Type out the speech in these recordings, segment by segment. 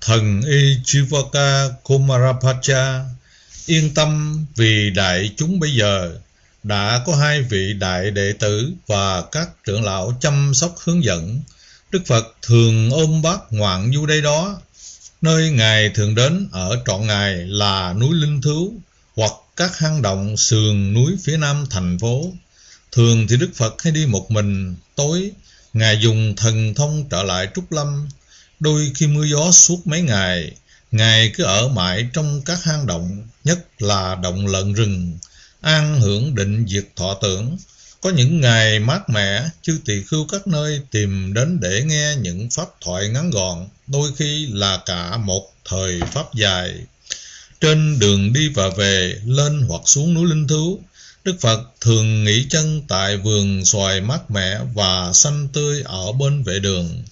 Thần y Chivaka Kumarapacha yên tâm, vì đại chúng bây giờ đã có 2 vị đại đệ tử và các trưởng lão chăm sóc hướng dẫn. Đức Phật thường ôm bát ngoạn du đây đó. Nơi Ngài thường đến ở trọn ngày là núi Linh Thứu hoặc các hang động sườn núi phía nam thành phố. Thường thì Đức Phật hay đi một mình, tối Ngài dùng thần thông trở lại Trúc Lâm. Đôi khi mưa gió suốt mấy ngày, Ngài cứ ở mãi trong các hang động, nhất là động Lợn Rừng, an hưởng định diệt thọ tưởng. Có những ngày mát mẻ, chư tỳ khưu các nơi tìm đến để nghe những pháp thoại ngắn gọn, đôi khi là cả một thời pháp dài. Trên đường đi và về, lên hoặc xuống núi Linh Thứu, Đức Phật thường nghỉ chân tại vườn xoài mát mẻ và xanh tươi ở bên vệ đường.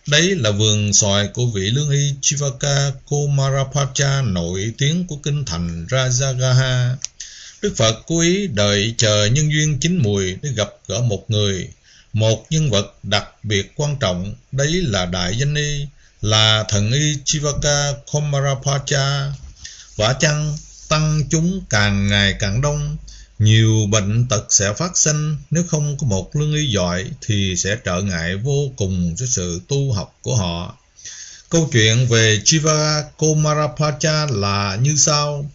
Đấy là vườn xoài của vị lương y Chivaka Kumarapacha nổi tiếng của kinh thành Rajagaha. Đức Phật cố ý đợi chờ nhân duyên chín mùi để gặp gỡ một người, một nhân vật đặc biệt quan trọng. Đấy là đại danh y, là thần y Chivaka Kumarapacha. Vả chăng tăng chúng càng ngày càng đông, nhiều bệnh tật sẽ phát sinh. Nếu không có một lương y giỏi thì sẽ trở ngại vô cùng cho sự tu học của họ. Câu chuyện về Chivaka Kumarapacha là như sau.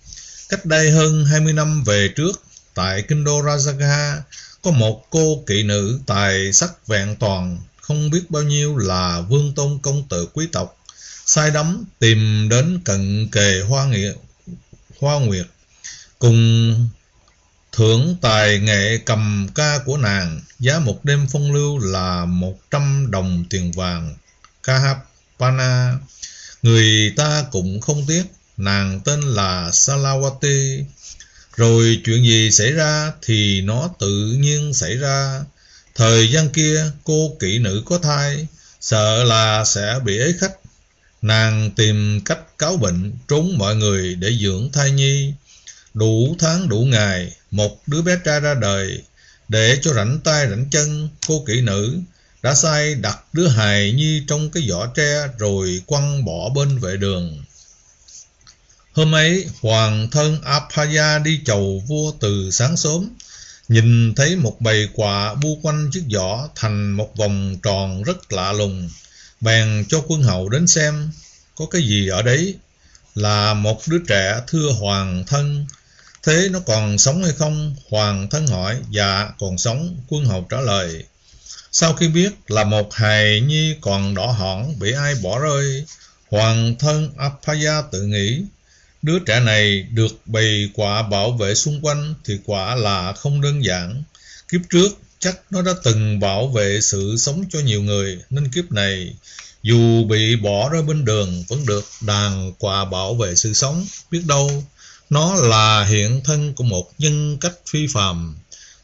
Cách đây hơn 20 năm về trước, tại kinh đô Rajagaha, có một cô kỵ nữ tài sắc vẹn toàn, không biết bao nhiêu là vương tôn công tử quý tộc, say đắm tìm đến cận kề Hoa Nguyệt, cùng thưởng tài nghệ cầm ca của nàng. Giá một đêm phong lưu là 100 đồng tiền vàng Kahapana. Người ta cũng không tiếc. Nàng tên là Salawati. Rồi chuyện gì xảy ra thì nó tự nhiên xảy ra. Thời gian kia cô kỵ nữ có thai, sợ là sẽ bị ế khách. Nàng tìm cách cáo bệnh, trốn mọi người để dưỡng thai nhi. Đủ tháng đủ ngày, một đứa bé trai ra đời. Để cho rảnh tay rảnh chân, cô kỵ nữ đã sai đặt đứa hài nhi trong cái giỏ tre rồi quăng bỏ bên vệ đường. Hôm ấy, hoàng thân Apaya đi chầu vua từ sáng sớm, nhìn thấy một bầy quạ bu quanh chiếc giỏ thành một vòng tròn rất lạ lùng, bèn cho quân hầu đến xem có cái gì ở đấy. Là một đứa trẻ, thưa hoàng thân. Thế nó còn sống hay không? Hoàng thân hỏi. Dạ còn sống, quân hầu trả lời. Sau khi biết là một hài nhi còn đỏ hỏn bị ai bỏ rơi, hoàng thân Apaya tự nghĩ, đứa trẻ này được bầy quạ bảo vệ xung quanh thì quả là không đơn giản. Kiếp trước chắc nó đã từng bảo vệ sự sống cho nhiều người, nên kiếp này dù bị bỏ rơi bên đường vẫn được đàn quạ bảo vệ sự sống. Biết đâu nó là hiện thân của một nhân cách phi phàm.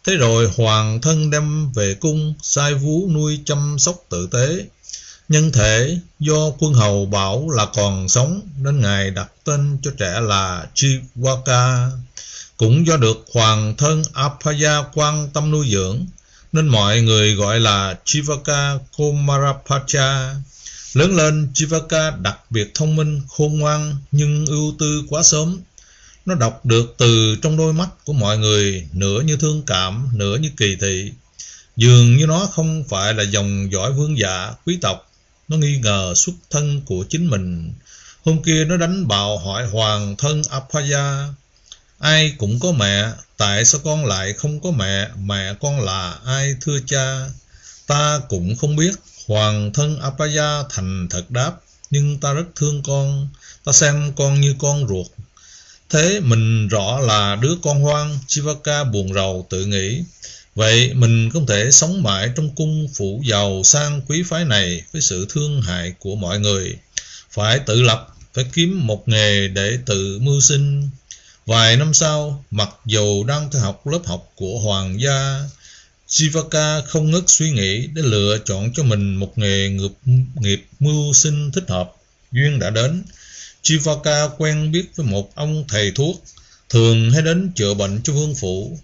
Thế rồi hoàng thân đem về cung, sai vú nuôi chăm sóc tử tế. Nhân thể do quân hầu bảo là còn sống nên ngài đặt tên cho trẻ là Chivaka. Cũng do được hoàng thân Apaya quan tâm nuôi dưỡng nên mọi người gọi là Chivaka Kumarapacha. Lớn lên, Chivaka đặc biệt thông minh, khôn ngoan nhưng ưu tư quá sớm. Nó đọc được từ trong đôi mắt của mọi người, nửa như thương cảm, nửa như kỳ thị. Dường như nó không phải là dòng dõi vương giả, quý tộc. Nó nghi ngờ xuất thân của chính mình. Hôm kia nó đánh bạo hỏi hoàng thân Apaya, ai cũng có mẹ, tại sao con lại không có mẹ? Mẹ con là ai thưa cha? Ta cũng không biết. Hoàng thân Apaya thành thật đáp, nhưng ta rất thương con, ta xem con như con ruột. Thế mình rõ là đứa con hoang. Chivaka buồn rầu tự nghĩ, vậy mình không thể sống mãi trong cung phủ giàu sang quý phái này với sự thương hại của mọi người. Phải tự lập, phải kiếm một nghề để tự mưu sinh. Vài năm sau, mặc dù đang theo học lớp học của hoàng gia, Chivaka không ngớt suy nghĩ để lựa chọn cho mình một nghề nghiệp mưu sinh thích hợp. Duyên đã đến. Chivaka quen biết với một ông thầy thuốc, thường hay đến chữa bệnh cho vương phủ.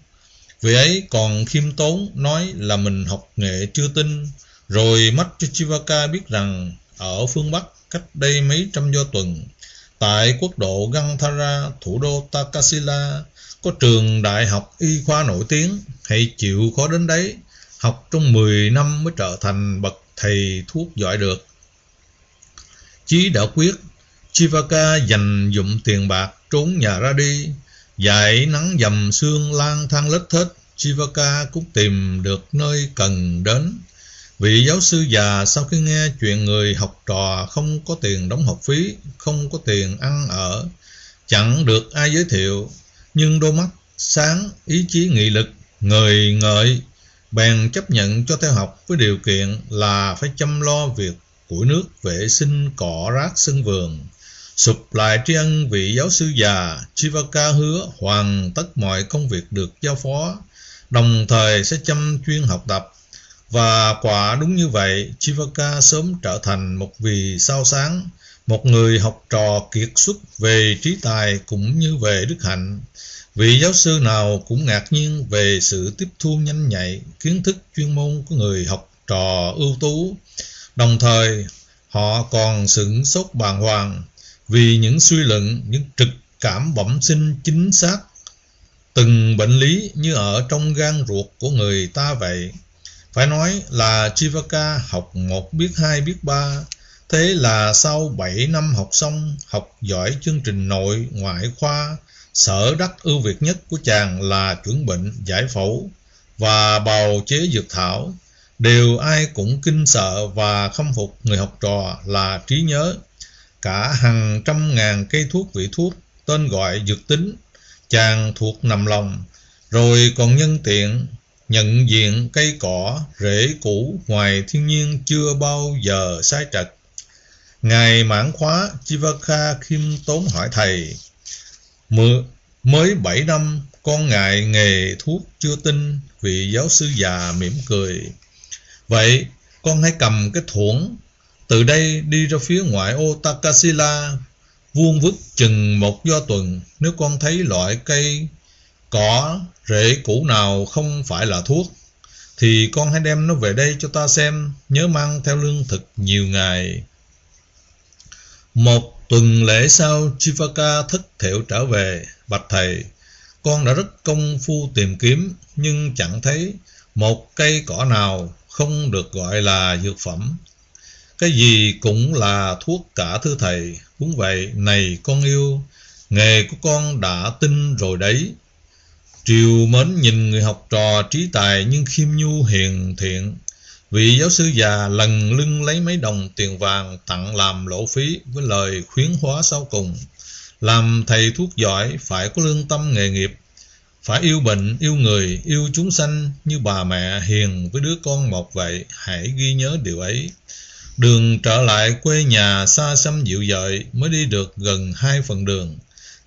Vị ấy còn khiêm tốn, nói là mình học nghệ chưa tinh, rồi mách cho Chivaka biết rằng ở phương Bắc cách đây mấy trăm do tuần. Tại quốc độ Gandhara, thủ đô Takasila, có trường đại học y khoa nổi tiếng. Hãy chịu khó đến đấy, học trong 10 năm mới trở thành bậc thầy thuốc giỏi được. Chí đã quyết, Chivaka dành dụm tiền bạc trốn nhà ra đi. Dải nắng dầm sương lang thang lết thết, Chivaka cũng tìm được nơi cần đến. Vị giáo sư già sau khi nghe chuyện người học trò không có tiền đóng học phí, không có tiền ăn ở, chẳng được ai giới thiệu, nhưng đôi mắt sáng, ý chí nghị lực, ngời ngợi, bèn chấp nhận cho theo học với điều kiện là phải chăm lo việc củi nước, vệ sinh cỏ rác sân vườn. Sụp lại tri ân vị giáo sư già, Chivaka hứa hoàn tất mọi công việc được giao phó, đồng thời sẽ chăm chuyên học tập. Và quả đúng như vậy, Chivaka sớm trở thành một vì sao sáng, một người học trò kiệt xuất về trí tài cũng như về đức hạnh. Vị giáo sư nào cũng ngạc nhiên về sự tiếp thu nhanh nhạy, kiến thức chuyên môn của người học trò ưu tú. Đồng thời, họ còn sửng sốt bàng hoàng vì những suy luận, những trực cảm bẩm sinh chính xác, từng bệnh lý như ở trong gan ruột của người ta vậy. Phải nói là Chivaka học một biết hai biết ba. Thế là sau 7 năm học xong, học giỏi chương trình nội ngoại khoa, sở đắc ưu việt nhất của chàng là chuẩn bệnh, giải phẫu và bào chế dược thảo. Điều ai cũng kinh sợ và khâm phục người học trò là trí nhớ. Cả hàng trăm ngàn cây thuốc vị thuốc, tên gọi dược tính, chàng thuộc nằm lòng. Rồi còn nhân tiện nhận diện cây cỏ, rễ củ ngoài thiên nhiên chưa bao giờ sai trật. Ngày mãn khóa, Chivaka khiêm tốn hỏi thầy: Mới 7 năm, con ngại nghề thuốc chưa tin. Vị giáo sư già mỉm cười: Vậy con hãy cầm cái thuẫn, từ đây đi ra phía ngoại ô Takasila, vuông vức chừng 1 do tuần. Nếu con thấy loại cây cỏ, rễ củ nào không phải là thuốc, thì con hãy đem nó về đây cho ta xem, nhớ mang theo lương thực nhiều ngày. 1 tuần lễ sau, Chivaka thất thểu trở về. Bạch thầy, con đã rất công phu tìm kiếm, nhưng chẳng thấy một cây cỏ nào không được gọi là dược phẩm. Cái gì cũng là thuốc cả thưa thầy. Đúng vậy, này con yêu, nghề của con đã tin rồi đấy. Triều mến nhìn người học trò trí tài nhưng khiêm nhu hiền thiện. Vị giáo sư già lần lưng lấy mấy đồng tiền vàng tặng làm lỗ phí với lời khuyến hóa sau cùng: làm thầy thuốc giỏi phải có lương tâm nghề nghiệp, phải yêu bệnh, yêu người, yêu chúng sanh như bà mẹ hiền với đứa con một vậy. Hãy ghi nhớ điều ấy. Đường trở lại quê nhà xa xăm dịu dợi, mới đi được gần 2 phần đường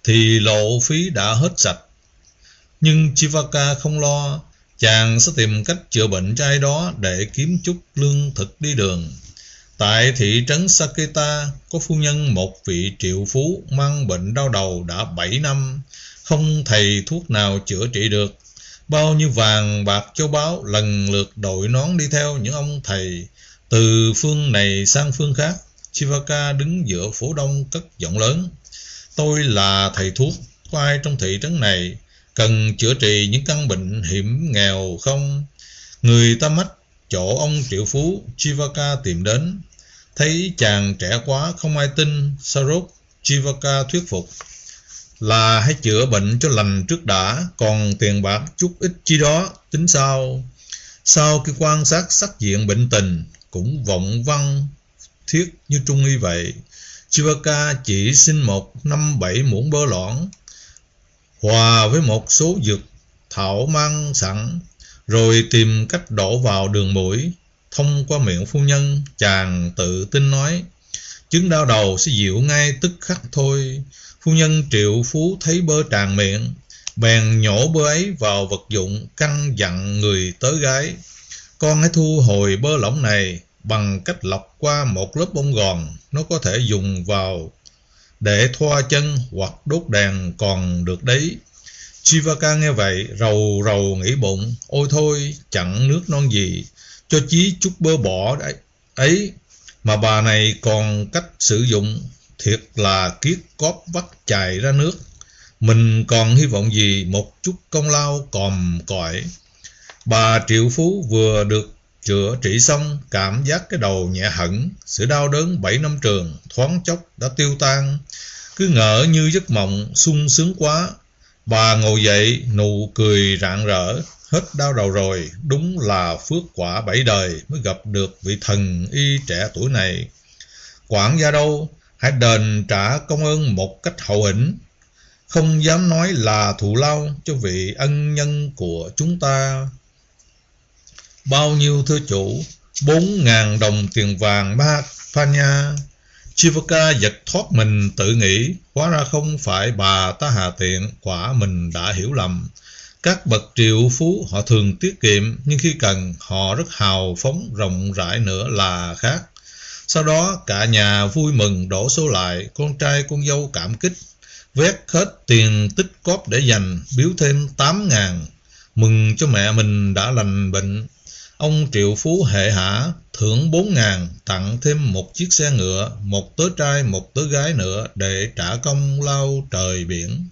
thì lộ phí đã hết sạch. Nhưng Chivaka không lo, chàng sẽ tìm cách chữa bệnh cho ai đó để kiếm chút lương thực đi đường. Tại thị trấn Saketa có phu nhân một vị triệu phú mang bệnh đau đầu đã 7 năm, không thầy thuốc nào chữa trị được. Bao nhiêu vàng bạc châu báu lần lượt đội nón đi theo những ông thầy từ phương này sang phương khác. Chivaka đứng giữa phố đông cất giọng lớn: Tôi là thầy thuốc, có ai trong thị trấn này cần chữa trị những căn bệnh hiểm nghèo không? Người ta mách chỗ ông triệu phú Chivaka tìm đến. Thấy chàng trẻ quá không ai tin, Sarok Chivaka thuyết phục là hãy chữa bệnh cho lành trước đã, còn tiền bạc chút ít chi đó tính sau. Sau khi quan sát sắc diện bệnh tình cũng vọng văn thiết như trung y vậy, Chivaka chỉ xin một 5-7 muỗng bơ loãng hòa với một số dược thảo mang sẵn, rồi tìm cách đổ vào đường mũi. Thông qua miệng phu nhân, chàng tự tin nói: chứng đau đầu sẽ dịu ngay tức khắc thôi. Phu nhân triệu phú thấy bơ tràn miệng, bèn nhổ bơ ấy vào vật dụng, căn dặn người tới gái: con hãy thu hồi bơ lỏng này bằng cách lọc qua một lớp bông gòn, nó có thể dùng vào để thoa chân hoặc đốt đèn còn được đấy. Chivaka nghe vậy rầu rầu nghĩ bụng: ôi thôi, chẳng nước non gì, cho chí chút bơ bỏ ấy, mà bà này còn cách sử dụng, thiệt là kiết cóp vắt chài ra nước. Mình còn hy vọng gì một chút công lao còm cõi. Bà triệu phú vừa được chữa trị xong, cảm giác cái đầu nhẹ hẳn, sự đau đớn 7 năm trường thoáng chốc đã tiêu tan, cứ ngỡ như giấc mộng sung sướng quá. Bà ngồi dậy, nụ cười rạng rỡ, hết đau đầu rồi, đúng là phước quả 7 đời mới gặp được vị thần y trẻ tuổi này. Quản gia đâu, hãy đền trả công ơn một cách hậu hĩnh, không dám nói là thù lao cho vị ân nhân của chúng ta. Bao nhiêu thưa chủ? 4.000 đồng tiền vàng Mahapanya. Chivaka giật thoát mình tự nghĩ, hóa ra không phải bà ta hà tiện, quả mình đã hiểu lầm. Các bậc triệu phú họ thường tiết kiệm, nhưng khi cần họ rất hào phóng rộng rãi nữa là khác. Sau đó cả nhà vui mừng đổ số lại, con trai con dâu cảm kích, vét hết tiền tích cóp để dành, biếu thêm 8.000, mừng cho mẹ mình đã lành bệnh. Ông triệu phú hệ hả, thưởng 4.000, tặng thêm một chiếc xe ngựa, một tớ trai một tớ gái nữa để trả công lao trời biển.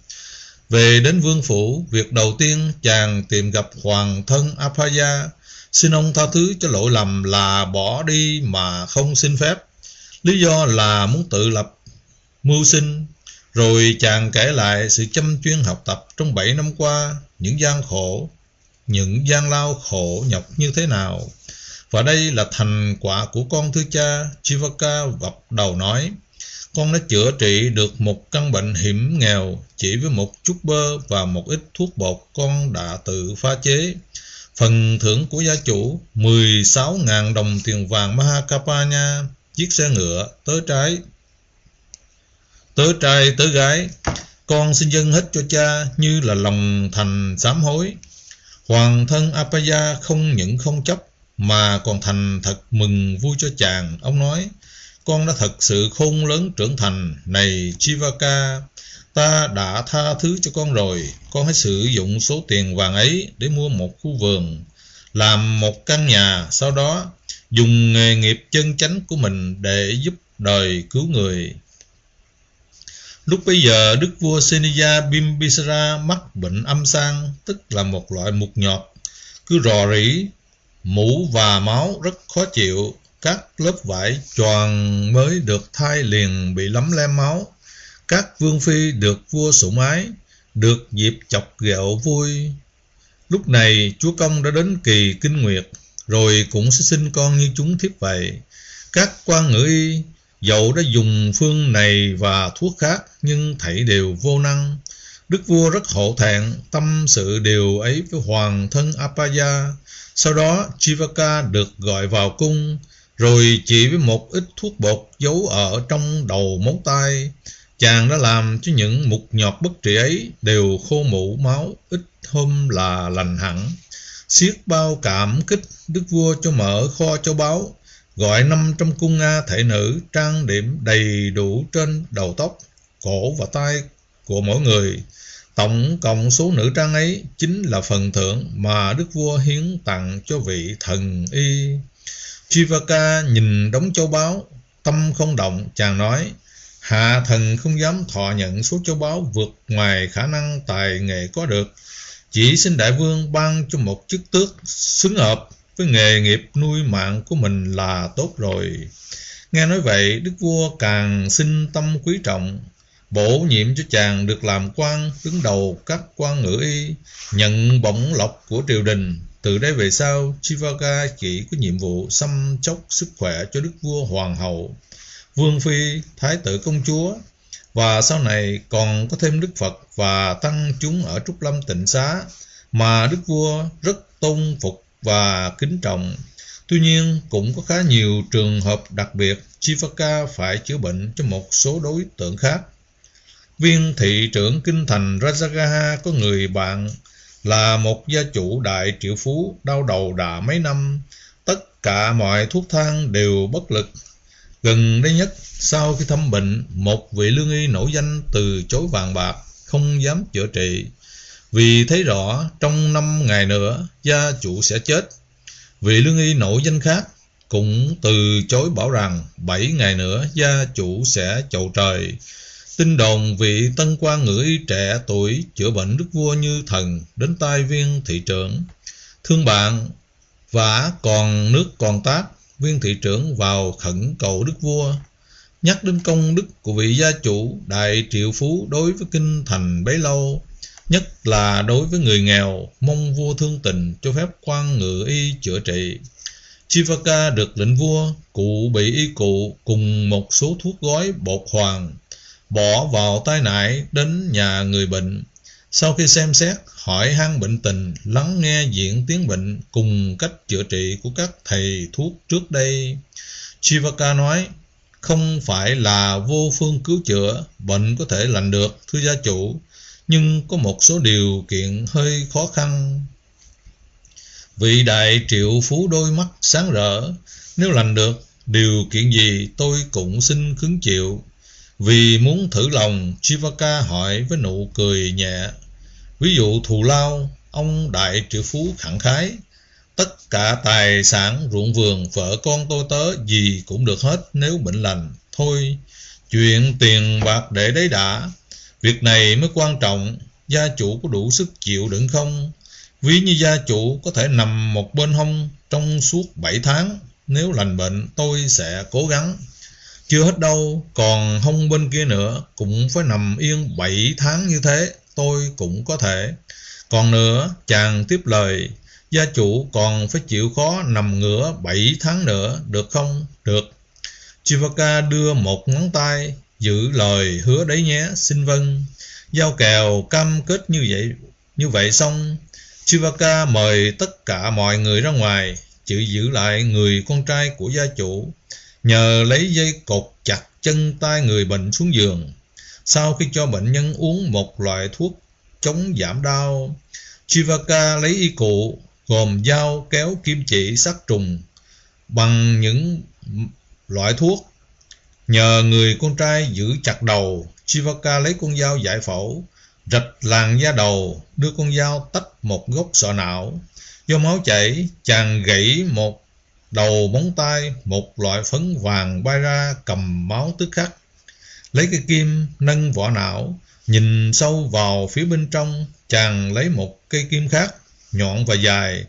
Về đến vương phủ, việc đầu tiên chàng tìm gặp hoàng thân Apaya, xin ông tha thứ cho lỗi lầm là bỏ đi mà không xin phép. Lý do là muốn tự lập mưu sinh. Rồi chàng kể lại sự chăm chuyên học tập trong 7 năm qua, những gian lao khổ nhọc như thế nào. Và đây là thành quả của con thưa cha. Chivaka gật đầu nói, con đã chữa trị được một căn bệnh hiểm nghèo chỉ với một chút bơ và một ít thuốc bột con đã tự pha chế. Phần thưởng của gia chủ 16.000 đồng tiền vàng Mahakapanya, chiếc xe ngựa, tớ trai tớ gái, con xin dâng hết cho cha như là lòng thành sám hối. Hoàng thân Apaya không những không chấp mà còn thành thật mừng vui cho chàng. Ông nói, con đã thật sự khôn lớn trưởng thành. Này Chivaka, ta đã tha thứ cho con rồi. Con hãy sử dụng số tiền vàng ấy để mua một khu vườn, làm một căn nhà, sau đó dùng nghề nghiệp chân chánh của mình để giúp đời cứu người. Lúc bấy giờ, đức vua Seniya Bimbisara mắc bệnh âm sang, tức là một loại mụt nhọt, cứ rò rỉ, mũ và máu rất khó chịu. Các lớp vải choàng mới được thay liền bị lấm lem máu. Các vương phi được vua sủng ái, được dịp chọc ghẹo vui. Lúc này chúa công đã đến kỳ kinh nguyệt, rồi cũng sẽ sinh con như chúng thiếp vậy. Các quan ngự y dẫu đã dùng phương này và thuốc khác, nhưng thảy đều vô năng. Đức vua rất hổ thẹn, tâm sự điều ấy với hoàng thân Apaya. Sau đó Chivaka được gọi vào cung, rồi chỉ với một ít thuốc bột giấu ở trong đầu móng tay, chàng đã làm cho những mụt nhọt bất trị ấy đều khô mụ máu, ít hôm là lành hẳn. Xiết bao cảm kích, đức vua cho mở kho châu báu, gọi 500 cung Nga thể nữ trang điểm đầy đủ trên đầu tóc, cổ và tay của mỗi người. Tổng cộng số nữ trang ấy chính là phần thưởng mà đức vua hiến tặng cho vị thần y. Chivaka nhìn đống châu báu, tâm không động, chàng nói, hạ thần không dám thọ nhận số châu báu vượt ngoài khả năng tài nghệ có được. Chỉ xin đại vương ban cho một chức tước xứng hợp với nghề nghiệp nuôi mạng của mình là tốt rồi. Nghe nói vậy, đức vua càng sinh tâm quý trọng, bổ nhiệm cho chàng được làm quan đứng đầu các quan ngự y, nhận bổng lộc của triều đình. Từ đây về sau, Chivaka chỉ có nhiệm vụ chăm sóc sức khỏe cho đức vua, hoàng hậu, vương phi, thái tử công chúa, và sau này còn có thêm Đức Phật và tăng chúng ở Trúc Lâm Tịnh Xá mà đức vua rất tôn phục và kính trọng. Tuy nhiên, cũng có khá nhiều trường hợp đặc biệt Chivaka phải chữa bệnh cho một số đối tượng khác. Viên thị trưởng kinh thành Rajagaha có người bạn là một gia chủ đại triệu phú, đau đầu đã mấy năm, tất cả mọi thuốc thang đều bất lực. Gần đây nhất, sau khi thăm bệnh, một vị lương y nổi danh từ chối vàng bạc, không dám chữa trị, vì thấy rõ trong 5 ngày nữa gia chủ sẽ chết. Vị lương y nổi danh khác cũng từ chối, bảo rằng 7 ngày nữa gia chủ sẽ chầu trời. Tin đồn vị tân quan ngự y trẻ tuổi chữa bệnh đức vua như thần đến tai Viên thị trưởng. Thương bạn vả còn nước còn tát, Viên thị trưởng vào khẩn cầu đức vua. Nhắc đến công đức của vị gia chủ đại triệu phú đối với kinh thành bấy lâu, nhất là đối với người nghèo, mong vua thương tình cho phép quan ngự y chữa trị. Chivaka được lệnh vua cụ bị y cụ cùng một số thuốc gói bột hoàng, bỏ vào tay nải đến nhà người bệnh. Sau khi xem xét, hỏi han bệnh tình, lắng nghe diễn tiến bệnh cùng cách chữa trị của các thầy thuốc trước đây, Chivaka nói: không phải là vô phương cứu chữa, bệnh có thể lành được, thưa gia chủ, nhưng có một số điều kiện hơi khó khăn. Vị đại triệu phú đôi mắt sáng rỡ: nếu lành được, điều kiện gì tôi cũng xin cứng chịu. Vì muốn thử lòng, Chivaka hỏi với nụ cười nhẹ: ví dụ thù lao, ông đại triệu phú khẳng khái: tất cả tài sản, ruộng vườn, vợ con tôi tớ gì cũng được hết nếu bệnh lành. Thôi, chuyện tiền bạc để đấy đã, việc này mới quan trọng. Gia chủ có đủ sức chịu đựng không? Ví như gia chủ có thể nằm một bên hông trong suốt 7 tháng, nếu lành bệnh tôi sẽ cố gắng. Chưa hết đâu, còn hông bên kia nữa cũng phải nằm yên 7 tháng như thế, tôi cũng có thể. Còn nữa, chàng tiếp lời: gia chủ còn phải chịu khó nằm ngửa 7 tháng nữa, được không? Được. Chivaka đưa một ngón tay: giữ lời hứa đấy nhé, xin vâng. Giao kèo cam kết như vậy xong, Chivaka mời tất cả mọi người ra ngoài, chỉ giữ lại người con trai của gia chủ, nhờ lấy dây cột chặt chân tay người bệnh xuống giường. Sau khi cho bệnh nhân uống một loại thuốc chống giảm đau, Chivaka lấy y cụ gồm dao, kéo, kim chỉ, sát trùng bằng những loại thuốc. Nhờ người con trai giữ chặt đầu, Chivaka lấy con dao giải phẫu, rạch làn da đầu, đưa con dao tách một gốc sọ não. Do máu chảy, chàng gãy một đầu móng tay, một loại phấn vàng bay ra cầm máu tức khắc. Lấy cây kim nâng vỏ não, nhìn sâu vào phía bên trong, chàng lấy một cây kim khác, nhọn và dài,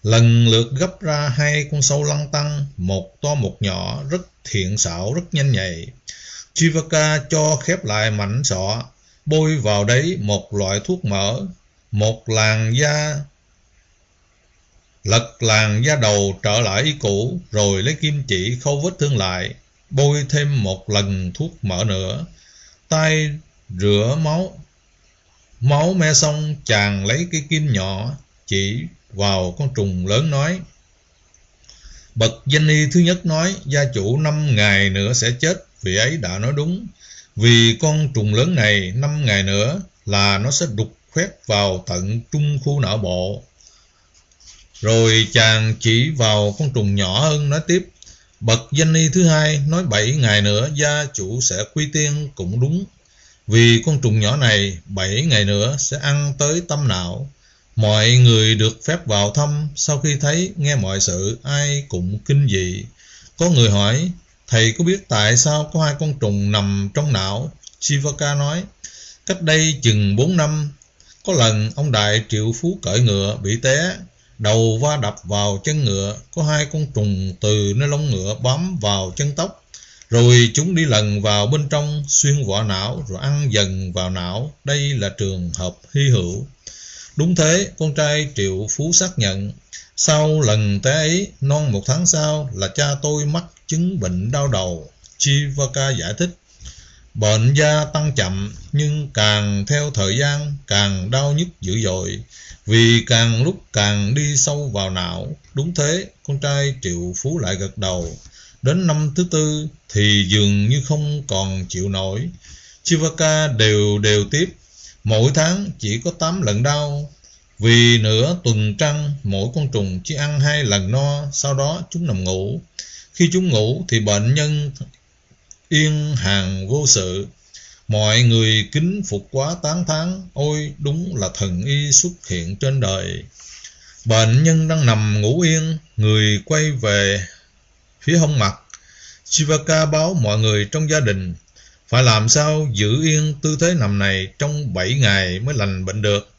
lần lượt gấp ra 2 con sâu lăn tăn, một to một nhỏ, rất thiện xảo, rất nhanh nhạy. Chivaka cho khép lại mảnh sọ, bôi vào đấy một loại thuốc mỡ, lật làn da đầu trở lại y cũ, rồi lấy kim chỉ khâu vết thương lại, bôi thêm một lần thuốc mỡ nữa. Tay rửa máu me xong, chàng lấy cây kim nhỏ chỉ vào con trùng lớn nói: bậc danh y thứ nhất nói gia chủ 5 ngày nữa sẽ chết. Vị ấy đã nói đúng, vì con trùng lớn này 5 ngày nữa là nó sẽ đục khoét vào tận trung khu não bộ. Rồi chàng chỉ vào con trùng nhỏ hơn nói tiếp: bậc danh y thứ hai nói 7 ngày nữa gia chủ sẽ quy tiên, cũng đúng, vì con trùng nhỏ này 7 ngày nữa sẽ ăn tới tâm não. Mọi người được phép vào thăm. Sau khi thấy nghe mọi sự, ai cũng kinh dị. Có người hỏi: thầy có biết tại sao có 2 con trùng nằm trong não? Chivaka nói: cách đây chừng 4 năm, có lần ông đại triệu phú cưỡi ngựa bị té, đầu va đập vào chân ngựa, có 2 con trùng từ nơi lông ngựa bám vào chân tóc, rồi chúng đi lần vào bên trong, xuyên vỏ não, rồi ăn dần vào não. Đây là trường hợp hy hữu. Đúng thế, con trai triệu phú xác nhận. Sau lần té ấy, non 1 tháng sau là cha tôi mắc chứng bệnh đau đầu. Chivaka giải thích: bệnh gia tăng chậm, nhưng càng theo thời gian càng đau nhức dữ dội, vì càng lúc càng đi sâu vào não. Đúng thế, con trai triệu phú lại gật đầu. Đến năm thứ 4 thì dường như không còn chịu nổi. Chivaka đều tiếp: mỗi tháng chỉ có 8 lần đau. Vì nửa tuần trăng, mỗi con trùng chỉ ăn 2 lần no, sau đó chúng nằm ngủ. Khi chúng ngủ thì bệnh nhân yên hàng vô sự. Mọi người kính phục quá tán thán: ôi, đúng là thần y xuất hiện trên đời. Bệnh nhân đang nằm ngủ yên, người quay về phía hông mặt. Chivaka báo mọi người trong gia đình phải làm sao giữ yên tư thế nằm này trong 7 ngày mới lành bệnh được.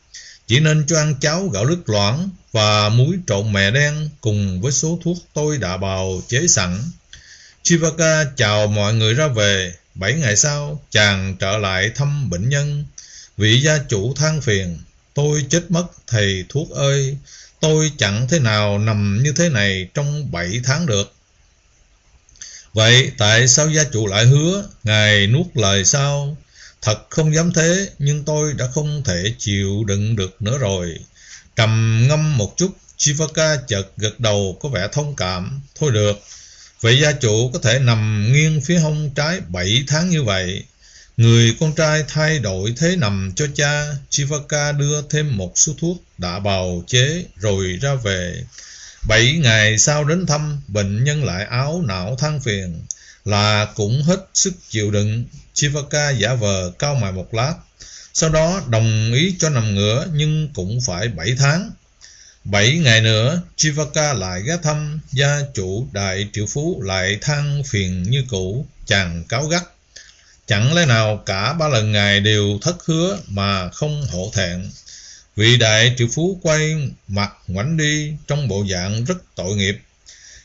Chỉ nên cho ăn cháo gạo lứt loãng và muối trộn mè đen cùng với số thuốc tôi đã bào chế sẵn. Chivaka chào mọi người ra về. 7 ngày sau, chàng trở lại thăm bệnh nhân. Vị gia chủ than phiền: tôi chết mất thầy thuốc ơi, tôi chẳng thế nào nằm như thế này trong 7 tháng được. Vậy tại sao gia chủ lại hứa? Ngài nuốt lời sao? Thật không dám thế, nhưng tôi đã không thể chịu đựng được nữa rồi. Trầm ngâm một chút, Chivaka chợt gật đầu có vẻ thông cảm. Thôi được, vậy gia chủ có thể nằm nghiêng phía hông trái 7 tháng như vậy. Người con trai thay đổi thế nằm cho cha. Chivaka đưa thêm một số thuốc đã bào chế rồi ra về. 7 ngày sau đến thăm, bệnh nhân lại áo não than phiền là cũng hết sức chịu đựng. Chivaka giả vờ cau mày một lát, sau đó đồng ý cho nằm ngửa, nhưng cũng phải 7 tháng. 7 ngày nữa, Chivaka lại ghé thăm. Gia chủ đại triệu phú lại than phiền như cũ. Chàng cáu gắt: chẳng lẽ nào cả 3 lần ngài đều thất hứa mà không hổ thẹn? Vị đại triệu phú quay mặt ngoảnh đi trong bộ dạng rất tội nghiệp.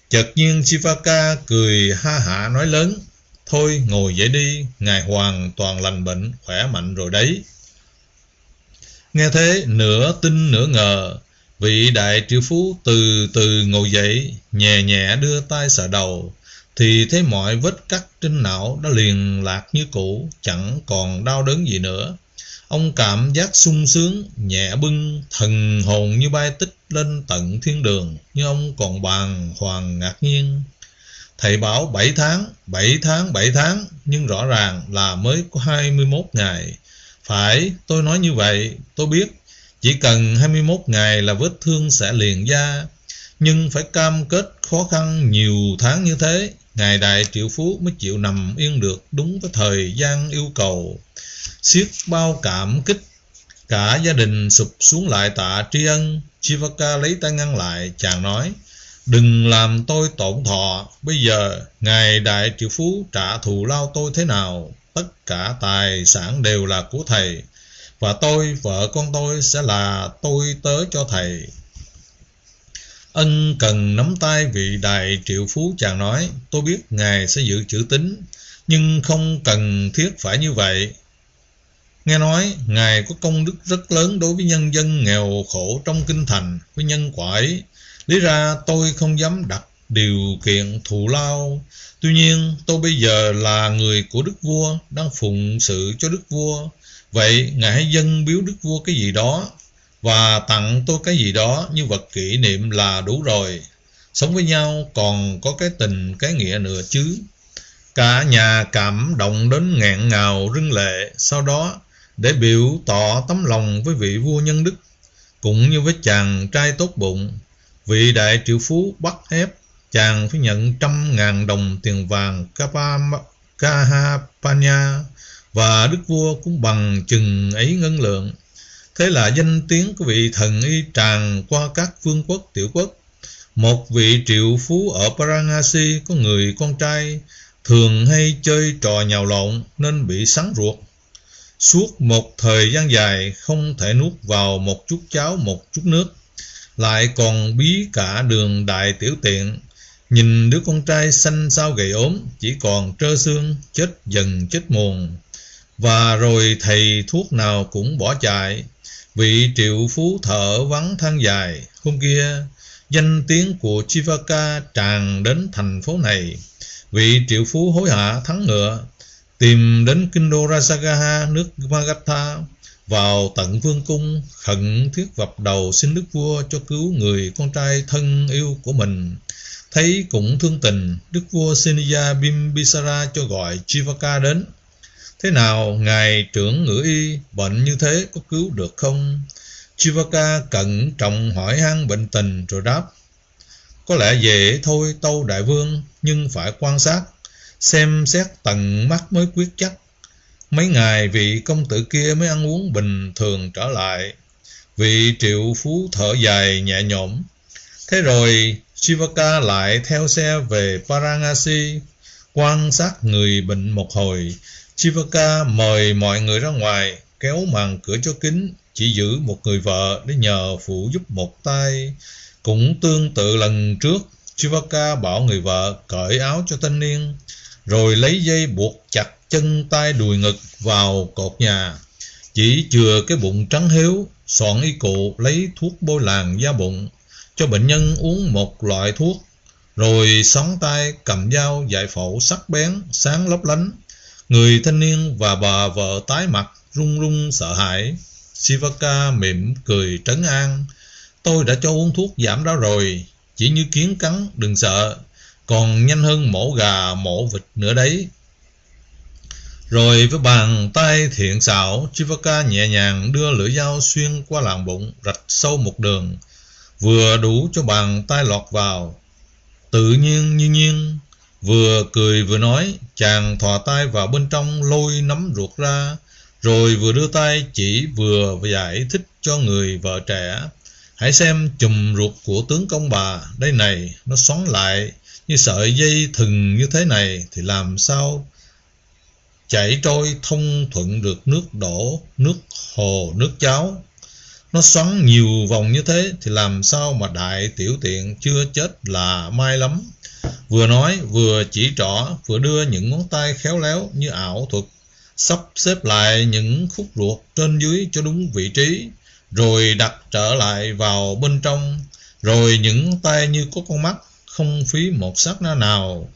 Chợt nhiên Chivaka cười ha hả nói lớn: thôi ngồi dậy đi, ngài hoàn toàn lành bệnh, khỏe mạnh rồi đấy. Nghe thế, nửa tin nửa ngờ, vị đại triệu phú từ từ ngồi dậy, nhẹ nhẹ đưa tay sờ đầu, thì thấy mọi vết cắt trên não đã liền lạc như cũ, chẳng còn đau đớn gì nữa. Ông cảm giác sung sướng, nhẹ bâng, thần hồn như bay tích lên tận thiên đường, nhưng ông còn bàng hoàng ngạc nhiên. Thầy bảo 7 tháng, nhưng rõ ràng là mới có 21 ngày. Phải, tôi nói như vậy, tôi biết, chỉ cần 21 ngày là vết thương sẽ liền da, nhưng phải cam kết khó khăn nhiều tháng như thế, ngài đại triệu phú mới chịu nằm yên được đúng với thời gian yêu cầu. Xiết bao cảm kích, cả gia đình sụp xuống lại tạ tri ân. Chivaka lấy tay ngăn lại, chàng nói: đừng làm tôi tổn thọ. Bây giờ ngài đại triệu phú trả thù lao tôi thế nào, tất cả tài sản đều là của thầy, và tôi, vợ con tôi sẽ là tôi tớ cho thầy. Ân cần nắm tay vị đại triệu phú, chàng nói: tôi biết ngài sẽ giữ chữ tín, nhưng không cần thiết phải như vậy. Nghe nói ngài có công đức rất lớn đối với nhân dân nghèo khổ trong kinh thành. Với nhân quả ấy, lý ra tôi không dám đặt điều kiện thù lao. Tuy nhiên tôi bây giờ là người của đức vua, đang phụng sự cho đức vua. Vậy ngài hãy dâng biếu đức vua cái gì đó, và tặng tôi cái gì đó như vật kỷ niệm là đủ rồi. Sống với nhau còn có cái tình cái nghĩa nữa chứ. Cả nhà cảm động đến nghẹn ngào rưng lệ. Sau đó, để biểu tỏ tấm lòng với vị vua nhân đức, cũng như với chàng trai tốt bụng, vị đại triệu phú bắt ép chàng phải nhận 100.000 đồng tiền vàng Kahapanya, và đức vua cũng bằng chừng ấy ngân lượng. Thế là danh tiếng của vị thần y tràn qua các vương quốc tiểu quốc. Một vị triệu phú ở Paranasi có người con trai thường hay chơi trò nhào lộn nên bị sắn ruột. Suốt một thời gian dài không thể nuốt vào một chút cháo một chút nước, lại còn bí cả đường đại tiểu tiện. Nhìn đứa con trai xanh xao gầy ốm, chỉ còn trơ xương, chết dần chết mòn. Và rồi thầy thuốc nào cũng bỏ chạy. Vị triệu phú thở vắng than dài. Hôm kia, danh tiếng của Chivaka tràn đến thành phố này. Vị triệu phú hối hả thắng ngựa, tìm đến kinh đô Rajagaha nước Magadha, vào tận vương cung, khẩn thiết vập đầu xin đức vua cho cứu người con trai thân yêu của mình. Thấy cũng thương tình, đức vua Seniya Bimbisara cho gọi Chivaka đến. Thế nào ngài trưởng ngự y, bệnh như thế có cứu được không? Chivaka cẩn trọng hỏi han bệnh tình rồi đáp: có lẽ dễ thôi tâu đại vương, nhưng phải quan sát, xem xét tận mắt mới quyết chắc. Mấy ngày vị công tử kia mới ăn uống bình thường trở lại. Vị triệu phú thở dài nhẹ nhõm. Thế rồi Chivaka lại theo xe về Varanasi quan sát người bệnh một hồi. Chivaka mời mọi người ra ngoài, kéo màn cửa cho kín, chỉ giữ một người vợ để nhờ phụ giúp một tay. Cũng tương tự lần trước, Chivaka bảo người vợ cởi áo cho thanh niên, rồi lấy dây buộc chặt chân tay đùi ngực vào cột nhà. Chỉ chừa cái bụng trắng hiếu, soạn y cụ lấy thuốc bôi làn da bụng, cho bệnh nhân uống một loại thuốc, rồi xóng tay cầm dao giải phẫu sắc bén, sáng lấp lánh. Người thanh niên và bà vợ tái mặt, run run sợ hãi. Chivaka mỉm cười trấn an. Tôi đã cho uống thuốc giảm đau rồi, chỉ như kiến cắn, đừng sợ, còn nhanh hơn mổ gà mổ vịt nữa đấy. Rồi với bàn tay thiện xảo, Chivaka nhẹ nhàng đưa lưỡi dao xuyên qua làn bụng, rạch sâu một đường, vừa đủ cho bàn tay lọt vào. Tự nhiên như nhiên, vừa cười vừa nói, chàng thò tay vào bên trong lôi nắm ruột ra, rồi vừa đưa tay chỉ vừa giải thích cho người vợ trẻ. Hãy xem chùm ruột của tướng công bà, đây này, nó xoắn lại như sợi dây thừng như thế này thì làm sao chảy trôi thông thuận được nước đổ, nước hồ, nước cháo. Nó xoắn nhiều vòng như thế thì làm sao mà đại tiểu tiện chưa chết là may lắm. Vừa nói vừa chỉ trỏ, vừa đưa những ngón tay khéo léo như ảo thuật, sắp xếp lại những khúc ruột trên dưới cho đúng vị trí, rồi đặt trở lại vào bên trong. Rồi những tay như có con mắt, không phí một sát na nào.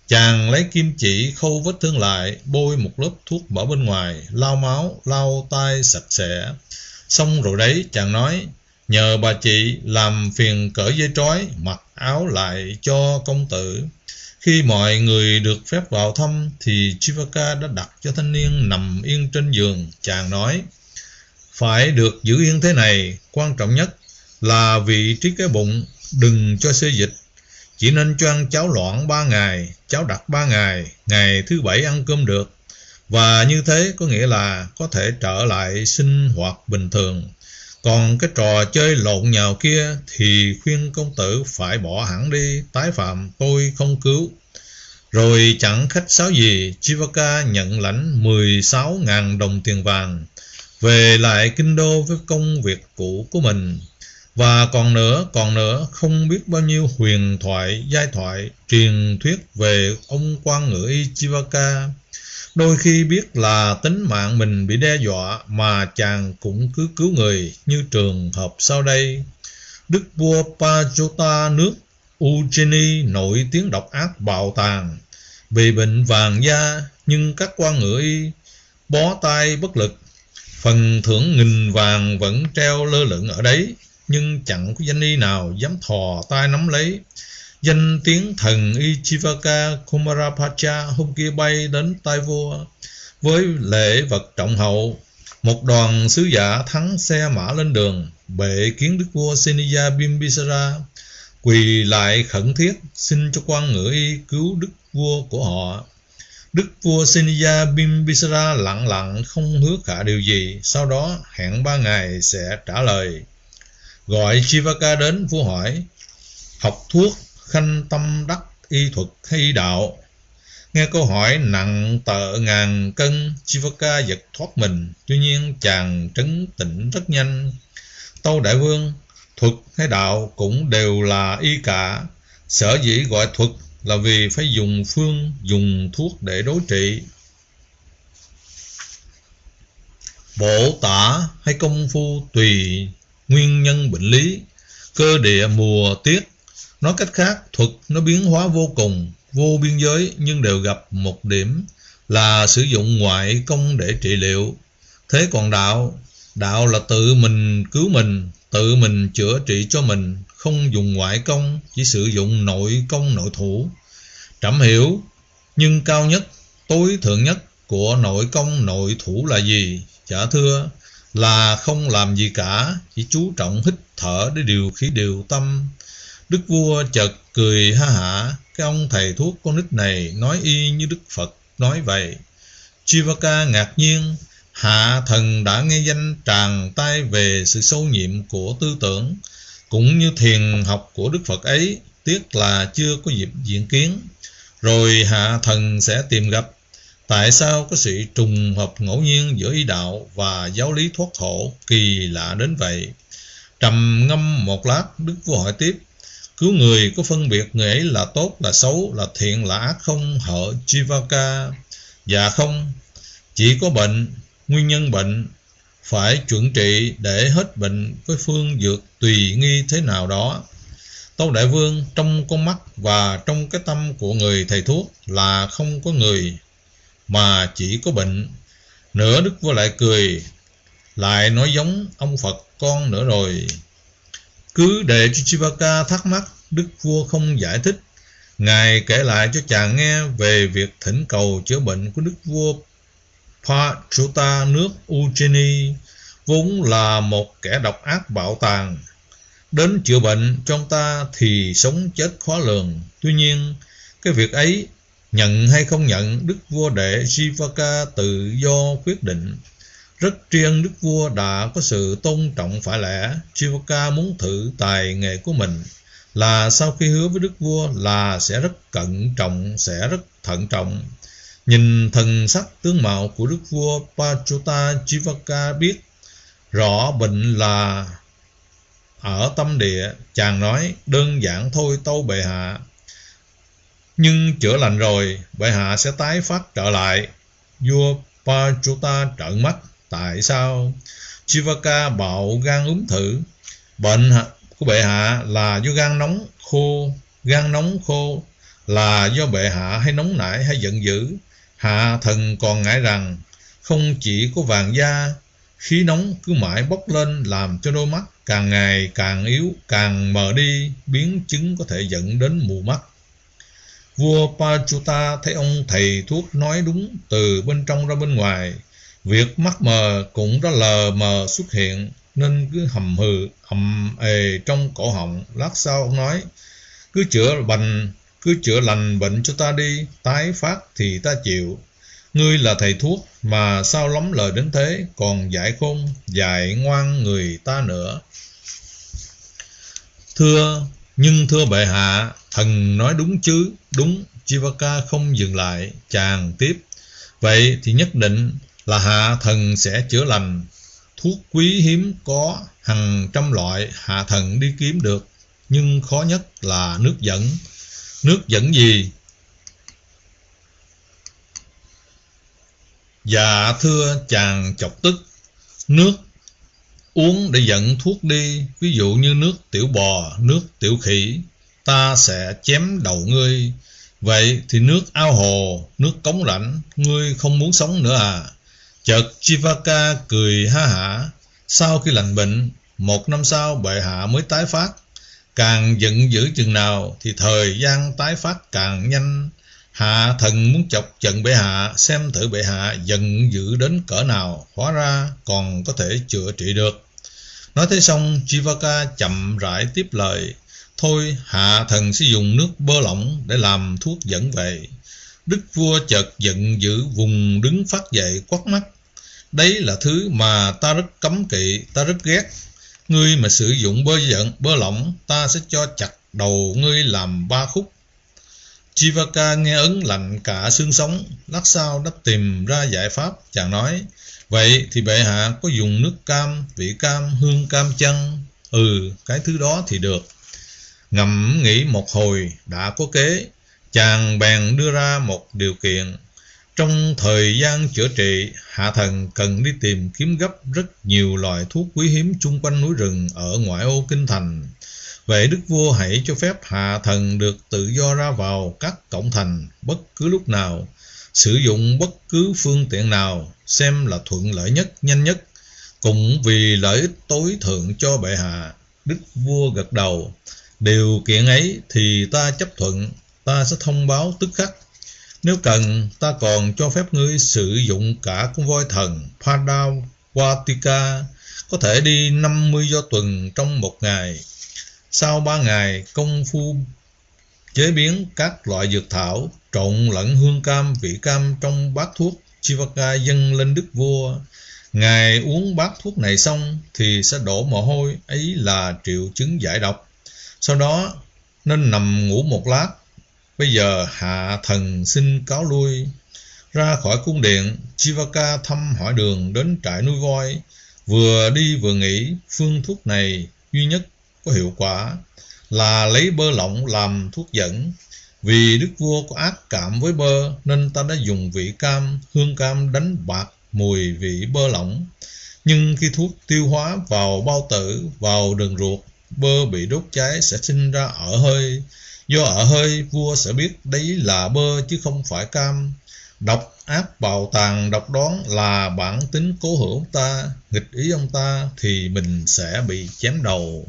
Chàng lấy kim chỉ khâu vết thương lại, bôi một lớp thuốc bỏ bên ngoài, lau máu, lau tay sạch sẽ. Xong rồi đấy, chàng nói, nhờ bà chị làm phiền cởi dây trói, mặc áo lại cho công tử. Khi mọi người được phép vào thăm thì Chivaka đã đặt cho thanh niên nằm yên trên giường. Chàng nói, phải được giữ yên thế này, quan trọng nhất là vị trí cái bụng, đừng cho xê dịch. Chỉ nên cho ăn cháo loãng 3 ngày, cháo đặc 3 ngày, ngày thứ 7 ăn cơm được. Và như thế có nghĩa là có thể trở lại sinh hoạt bình thường. Còn cái trò chơi lộn nhào kia thì khuyên công tử phải bỏ hẳn đi, tái phạm tôi không cứu. Rồi chẳng khách sáo gì, Chivaka nhận lãnh 16.000 đồng tiền vàng, về lại kinh đô với công việc cũ của mình. Và còn nữa, không biết bao nhiêu huyền thoại, giai thoại, truyền thuyết về ông quan ngựa y Chivaka. Đôi khi biết là tính mạng mình bị đe dọa mà chàng cũng cứ cứu người, như trường hợp sau đây. Đức vua Pajota nước Ujjaini nổi tiếng độc ác bạo tàn, bị bệnh vàng da, nhưng các quan ngựa y bó tay bất lực. Phần thưởng nghìn vàng vẫn treo lơ lửng ở đấy, nhưng chẳng có danh y nào dám thò tay nắm lấy. Danh tiếng thần y Chivaka Kumarapacha hôm kia bay đến tai vua với lễ vật trọng hậu. Một đoàn sứ giả thắng xe mã lên đường, bệ kiến đức vua Seniya Bimbisara, quỳ lại khẩn thiết xin cho quan ngựa y cứu đức vua của họ. Đức vua Seniya Bimbisara lặng lặng không hứa cả điều gì, sau đó hẹn 3 ngày sẽ trả lời. Gọi Chivaka đến, vua hỏi, học thuốc khanh tâm đắc y thuật hay y đạo? Nghe câu hỏi nặng tợ ngàn cân, Chivaka giật thoát mình. Tuy nhiên chàng trấn tĩnh rất nhanh. Tâu đại vương, thuật hay đạo cũng đều là y cả. Sở dĩ gọi thuật là vì phải dùng phương, dùng thuốc để đối trị. Bổ tả hay công phu tùy nguyên nhân bệnh lý, cơ địa mùa tiết. Nói cách khác, thuật nó biến hóa vô cùng, vô biên giới, nhưng đều gặp một điểm là sử dụng ngoại công để trị liệu. Thế còn đạo là tự mình cứu mình, tự mình chữa trị cho mình, không dùng ngoại công, chỉ sử dụng nội công nội thủ. Trẫm hiểu, nhưng cao nhất, tối thượng nhất của nội công nội thủ là gì? Chả thưa, là không làm gì cả, chỉ chú trọng hít thở để điều khí điều tâm. Đức vua chợt cười ha hả, cái ông thầy thuốc con nít này nói y như Đức Phật nói vậy. Chivaka ngạc nhiên, hạ thần đã nghe danh tràn tay về sự sâu nhiệm của tư tưởng, cũng như thiền học của Đức Phật ấy. tiếc là chưa có dịp diện kiến. Rồi hạ thần sẽ tìm gặp. Tại sao có sự trùng hợp ngẫu nhiên giữa y đạo và giáo lý thoát khổ kỳ lạ đến vậy? Trầm ngâm một lát, Đức Vua hỏi tiếp: cứu người có phân biệt người ấy là tốt là xấu, là thiện là ác không hỡi Chivaka? Dạ không, chỉ có bệnh, nguyên nhân bệnh phải chuẩn trị để hết bệnh với phương dược tùy nghi thế nào đó. Tâu đại vương, trong con mắt và trong cái tâm của người thầy thuốc là không có người mà chỉ có bệnh. Nữa Đức Vua lại cười, lại nói giống ông Phật con nữa rồi. Cứ để cho Chivaka thắc mắc, Đức Vua không giải thích. Ngài kể lại cho chàng nghe về việc thỉnh cầu chữa bệnh của Đức Vua Pachota nước Ujjaini, vốn là một kẻ độc ác bạo tàn. Đến chữa bệnh cho ông ta thì sống chết khó lường. Tuy nhiên, cái việc ấy nhận hay không nhận, Đức Vua để Chivaka tự do quyết định. Rất tri ân Đức Vua đã có sự tôn trọng phải lẽ. Chivaka muốn thử tài nghệ của mình, là sau khi hứa với Đức Vua là sẽ rất cẩn trọng, sẽ rất thận trọng. Nhìn thần sắc tướng mạo của Đức Vua Pachota, Chivaka biết rõ bệnh là ở tâm địa. Chàng nói: đơn giản thôi tâu bệ hạ, nhưng chữa lành rồi bệ hạ sẽ tái phát trở lại. Vua Pachota trợn mắt: tại sao? Chivaka bạo gan thử: bệnh của bệ hạ là do gan nóng khô. Gan nóng khô là do bệ hạ hay nóng nảy hay giận dữ. Hạ thần còn ngại rằng không chỉ có vàng da, khí nóng cứ mãi bốc lên làm cho đôi mắt càng ngày càng yếu, càng mờ đi, biến chứng có thể dẫn đến mù mắt. Vua Pachota thấy ông thầy thuốc nói đúng từ bên trong ra bên ngoài. Việc mắt mờ cũng đã lờ mờ xuất hiện, nên cứ hầm ề trong cổ họng. Lát sau ông nói: cứ chữa lành bệnh cho ta đi, tái phát thì ta chịu. Ngươi là thầy thuốc mà sao lắm lời đến thế, còn dạy khôn dạy ngoan người ta nữa. Thưa bệ hạ, thần nói đúng chứ? Đúng. Chivaka không dừng lại, chàng tiếp: vậy thì nhất định là hạ thần sẽ chữa lành. Thuốc quý hiếm có hàng trăm loại, hạ thần đi kiếm được, nhưng khó nhất là nước dẫn. Nước dẫn gì? Dạ thưa, chàng chọc tức. Nước uống để dẫn thuốc đi, ví dụ như nước tiểu bò, nước tiểu khỉ, ta sẽ chém đầu ngươi. Vậy thì nước ao hồ, nước cống rãnh, ngươi không muốn sống nữa à? Chợt Chivaka cười ha hả. Sau khi lành bệnh, 1 năm sau bệ hạ mới tái phát. Càng giận dữ chừng nào thì thời gian tái phát càng nhanh. Hạ thần muốn chọc giận bệ hạ, xem thử bệ hạ giận dữ đến cỡ nào, hóa ra còn có thể chữa trị được. Nói thế xong, Chivaka chậm rãi tiếp lời: thôi, hạ thần sẽ dùng nước bơ lỏng để làm thuốc dẫn vậy. Đức vua chợt giận dữ vùng đứng phát dậy quát mắt: đấy là thứ mà ta rất cấm kỵ, ta rất ghét. Ngươi mà sử dụng bơ lỏng, ta sẽ cho chặt đầu ngươi làm 3 khúc. Chivaka nghe ớn lạnh cả xương sống. Lát sau đã tìm ra giải pháp. Chàng nói: vậy thì bệ hạ có dùng nước cam, vị cam, hương cam chăng? Cái thứ đó thì được. Ngẫm nghĩ một hồi đã có kế. Chàng bèn đưa ra một điều kiện. Trong thời gian chữa trị, hạ thần cần đi tìm kiếm gấp rất nhiều loại thuốc quý hiếm chung quanh núi rừng ở ngoại ô kinh thành. Vậy đức vua hãy cho phép hạ thần được tự do ra vào các cổng thành bất cứ lúc nào, sử dụng bất cứ phương tiện nào, xem là thuận lợi nhất, nhanh nhất, cũng vì lợi ích tối thượng cho bệ hạ. Đức vua gật đầu. Điều kiện ấy thì ta chấp thuận, ta sẽ thông báo tức khắc. Nếu cần, ta còn cho phép ngươi sử dụng cả con voi thần Padawatika, có thể đi 50 do tuần trong một ngày. Sau 3 ngày công phu chế biến các loại dược thảo, trộn lẫn hương cam, vị cam trong bát thuốc, Chivaka dâng lên đức vua. Ngài uống bát thuốc này xong thì sẽ đổ mồ hôi, ấy là triệu chứng giải độc. Sau đó nên nằm ngủ một lát. Bây giờ hạ thần xin cáo lui. Ra khỏi cung điện, Chivaka thăm hỏi đường đến trại nuôi voi. Vừa đi vừa nghĩ, phương thuốc này duy nhất có hiệu quả là lấy bơ lỏng làm thuốc dẫn. Vì đức vua có ác cảm với bơ nên ta đã dùng vị cam, hương cam đánh bạc mùi vị bơ lỏng. Nhưng khi thuốc tiêu hóa vào bao tử, vào đường ruột, bơ bị đốt cháy sẽ sinh ra ợ hơi. Do ợ hơi, vua sẽ biết đấy là bơ chứ không phải cam. Độc ác bạo tàn độc đoán là bản tính cố hữu ông ta, nghịch ý ông ta thì mình sẽ bị chém đầu.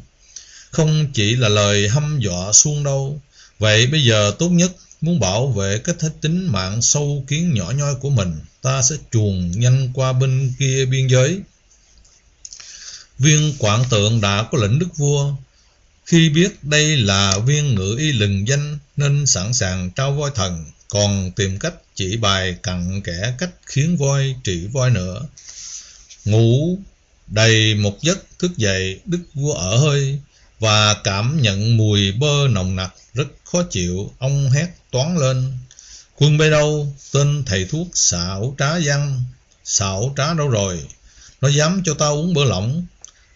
Không chỉ là lời hăm dọa suông đâu. Vậy bây giờ tốt nhất, muốn bảo vệ cái tính mạng sâu kiến nhỏ nhoi của mình, ta sẽ chuồn nhanh qua bên kia biên giới. Viên quản tượng đã có lệnh đức vua. Khi biết đây là viên ngự y lừng danh nên sẵn sàng trao voi thần, còn tìm cách chỉ bài cặn kẽ cách khiến voi trị voi nữa. Ngủ đầy một giấc thức dậy, đức vua ợ hơi và cảm nhận mùi bơ nồng nặc rất khó chịu. Ông hét toáng lên: Quân bê đâu? Tên thầy thuốc xảo trá văn. Xảo trá đâu rồi? Nó dám cho ta uống bơ lỏng.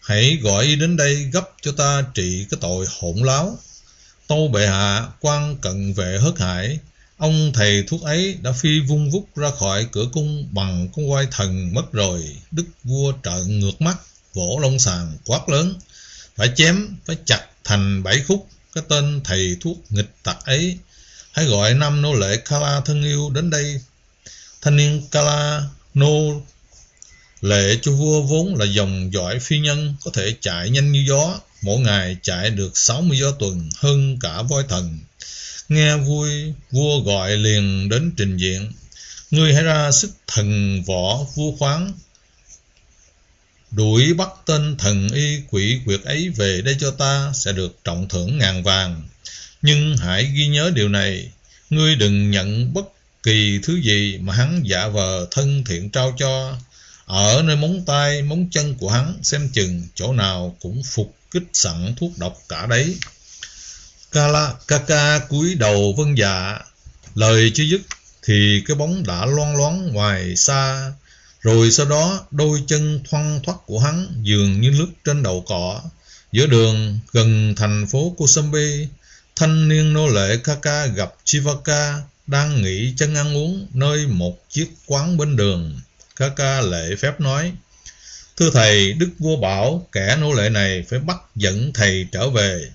Hãy gọi y đến đây gấp cho ta trị cái tội hỗn láo. Tâu bệ hạ, quan cận vệ hớt hải. Ông thầy thuốc ấy đã phi vung vút ra khỏi cửa cung bằng con voi thần mất rồi. Đức vua trợn ngược mắt, vỗ lông sàn quát lớn: Phải chém, phải chặt thành 7 khúc cái tên thầy thuốc nghịch tặc ấy. Hãy gọi nam nô lệ Kala thân yêu đến đây. Thanh niên Kala nô lệ cho vua vốn là dòng dõi phi nhân, có thể chạy nhanh như gió, mỗi ngày chạy được 60 gió tuần, hơn cả voi thần. Nghe vui, vua gọi liền đến trình diện: Ngươi hãy ra sức thần võ vua khoáng, đuổi bắt tên thần y quỷ quyệt ấy về đây cho ta, sẽ được trọng thưởng 1000 vàng. Nhưng hãy ghi nhớ điều này, ngươi đừng nhận bất kỳ thứ gì mà hắn giả vờ thân thiện trao cho. Ở nơi móng tay, móng chân của hắn, xem chừng chỗ nào cũng phục kích sẵn thuốc độc cả đấy. Kaka cúi đầu vâng dạ. Lời chưa dứt thì cái bóng đã loang loáng ngoài xa. Rồi sau đó đôi chân thoăn thoắt của hắn dường như lướt trên đầu cỏ. Giữa đường gần thành phố Kosambi, thanh niên nô lệ Kaka gặp Chivaka đang nghỉ chân ăn uống nơi một chiếc quán bên đường. Kaka lễ phép nói: Thưa thầy, đức vua bảo kẻ nô lệ này phải bắt dẫn thầy trở về.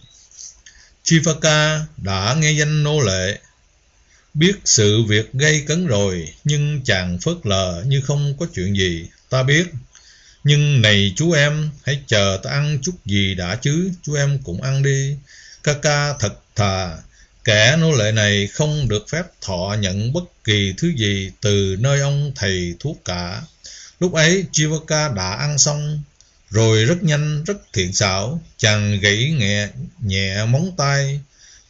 Chivaka đã nghe danh nô lệ, biết sự việc gây cấn rồi, nhưng chàng phớt lờ như không có chuyện gì. Ta biết, nhưng này chú em, hãy chờ ta ăn chút gì đã chứ, chú em cũng ăn đi. Kaka thật thà, kẻ nô lệ này không được phép thọ nhận bất kỳ thứ gì từ nơi ông thầy thuốc cả. Lúc ấy Chivaka đã ăn xong, rồi rất nhanh, rất thiện xảo, chàng gãy nhẹ móng tay.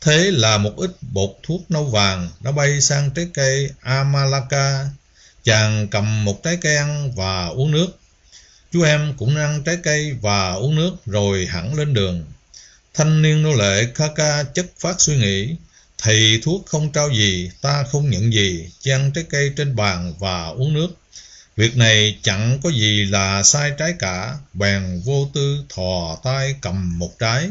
Thế là một ít bột thuốc nâu vàng đã bay sang trái cây Amalaka. Chàng cầm một trái cây ăn và uống nước. Chú em cũng ăn trái cây và uống nước rồi hẳn lên đường. Thanh niên nô lệ Kaka chất phát suy nghĩ: Thầy thuốc không trao gì, ta không nhận gì, chỉ ăn trái cây trên bàn và uống nước. Việc này chẳng có gì là sai trái cả. Bèn vô tư thò tay cầm một trái,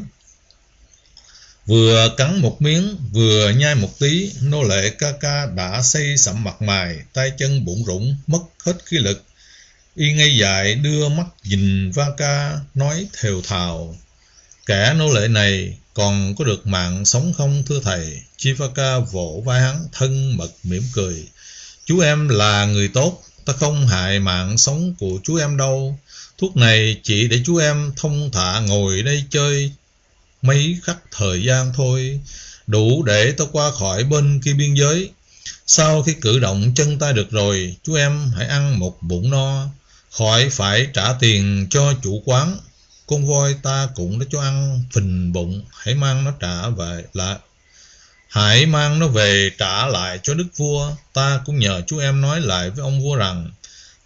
vừa cắn một miếng, vừa nhai một tí. Nô lệ Kaka đã xây sẩm mặt mày, tay chân bủn rủn, mất hết khí lực. Y ngây dại đưa mắt nhìn Vaka, nói thều thào: Kẻ nô lệ này còn có được mạng sống không thưa thầy? Chivaka vỗ vai hắn, thân mật mỉm cười: Chú em là người tốt, ta không hại mạng sống của chú em đâu. Thuốc này chỉ để chú em thông thả ngồi đây chơi mấy khắc thời gian thôi, đủ để ta qua khỏi bên kia biên giới. Sau khi cử động chân tay được rồi, chú em hãy ăn một bụng no, khỏi phải trả tiền cho chủ quán. Con voi ta cũng đã cho ăn phình bụng, hãy mang nó về trả lại cho đức vua. Ta cũng nhờ chú em nói lại với ông vua rằng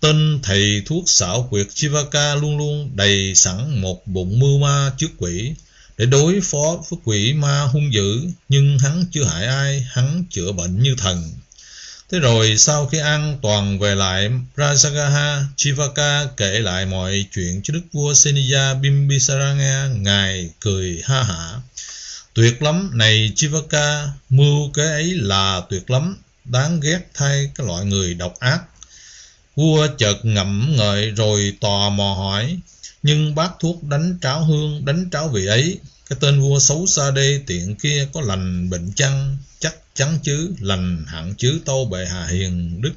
tên thầy thuốc xảo quyệt Chivaka luôn luôn đầy sẵn một bụng mưu ma trước quỷ. để đối phó với quỷ ma hung dữ, nhưng hắn chưa hại ai, hắn chữa bệnh như thần. Thế rồi sau khi an toàn về lại Rajagaha, Chivaka kể lại mọi chuyện cho đức vua Seniya Bimbisara nghe. Ngài cười ha hả: tuyệt lắm này Chivaka, mưu kế ấy là tuyệt lắm, đáng ghét thay cái loại người độc ác. Vua chợt ngẫm ngợi rồi tò mò hỏi: nhưng bát thuốc đánh tráo hương, đánh tráo vị ấy, cái tên vua xấu xa đê tiện kia có lành bệnh chăng? Chắc chắn chứ, lành hẳn chứ tâu bệ hạ hiền đức.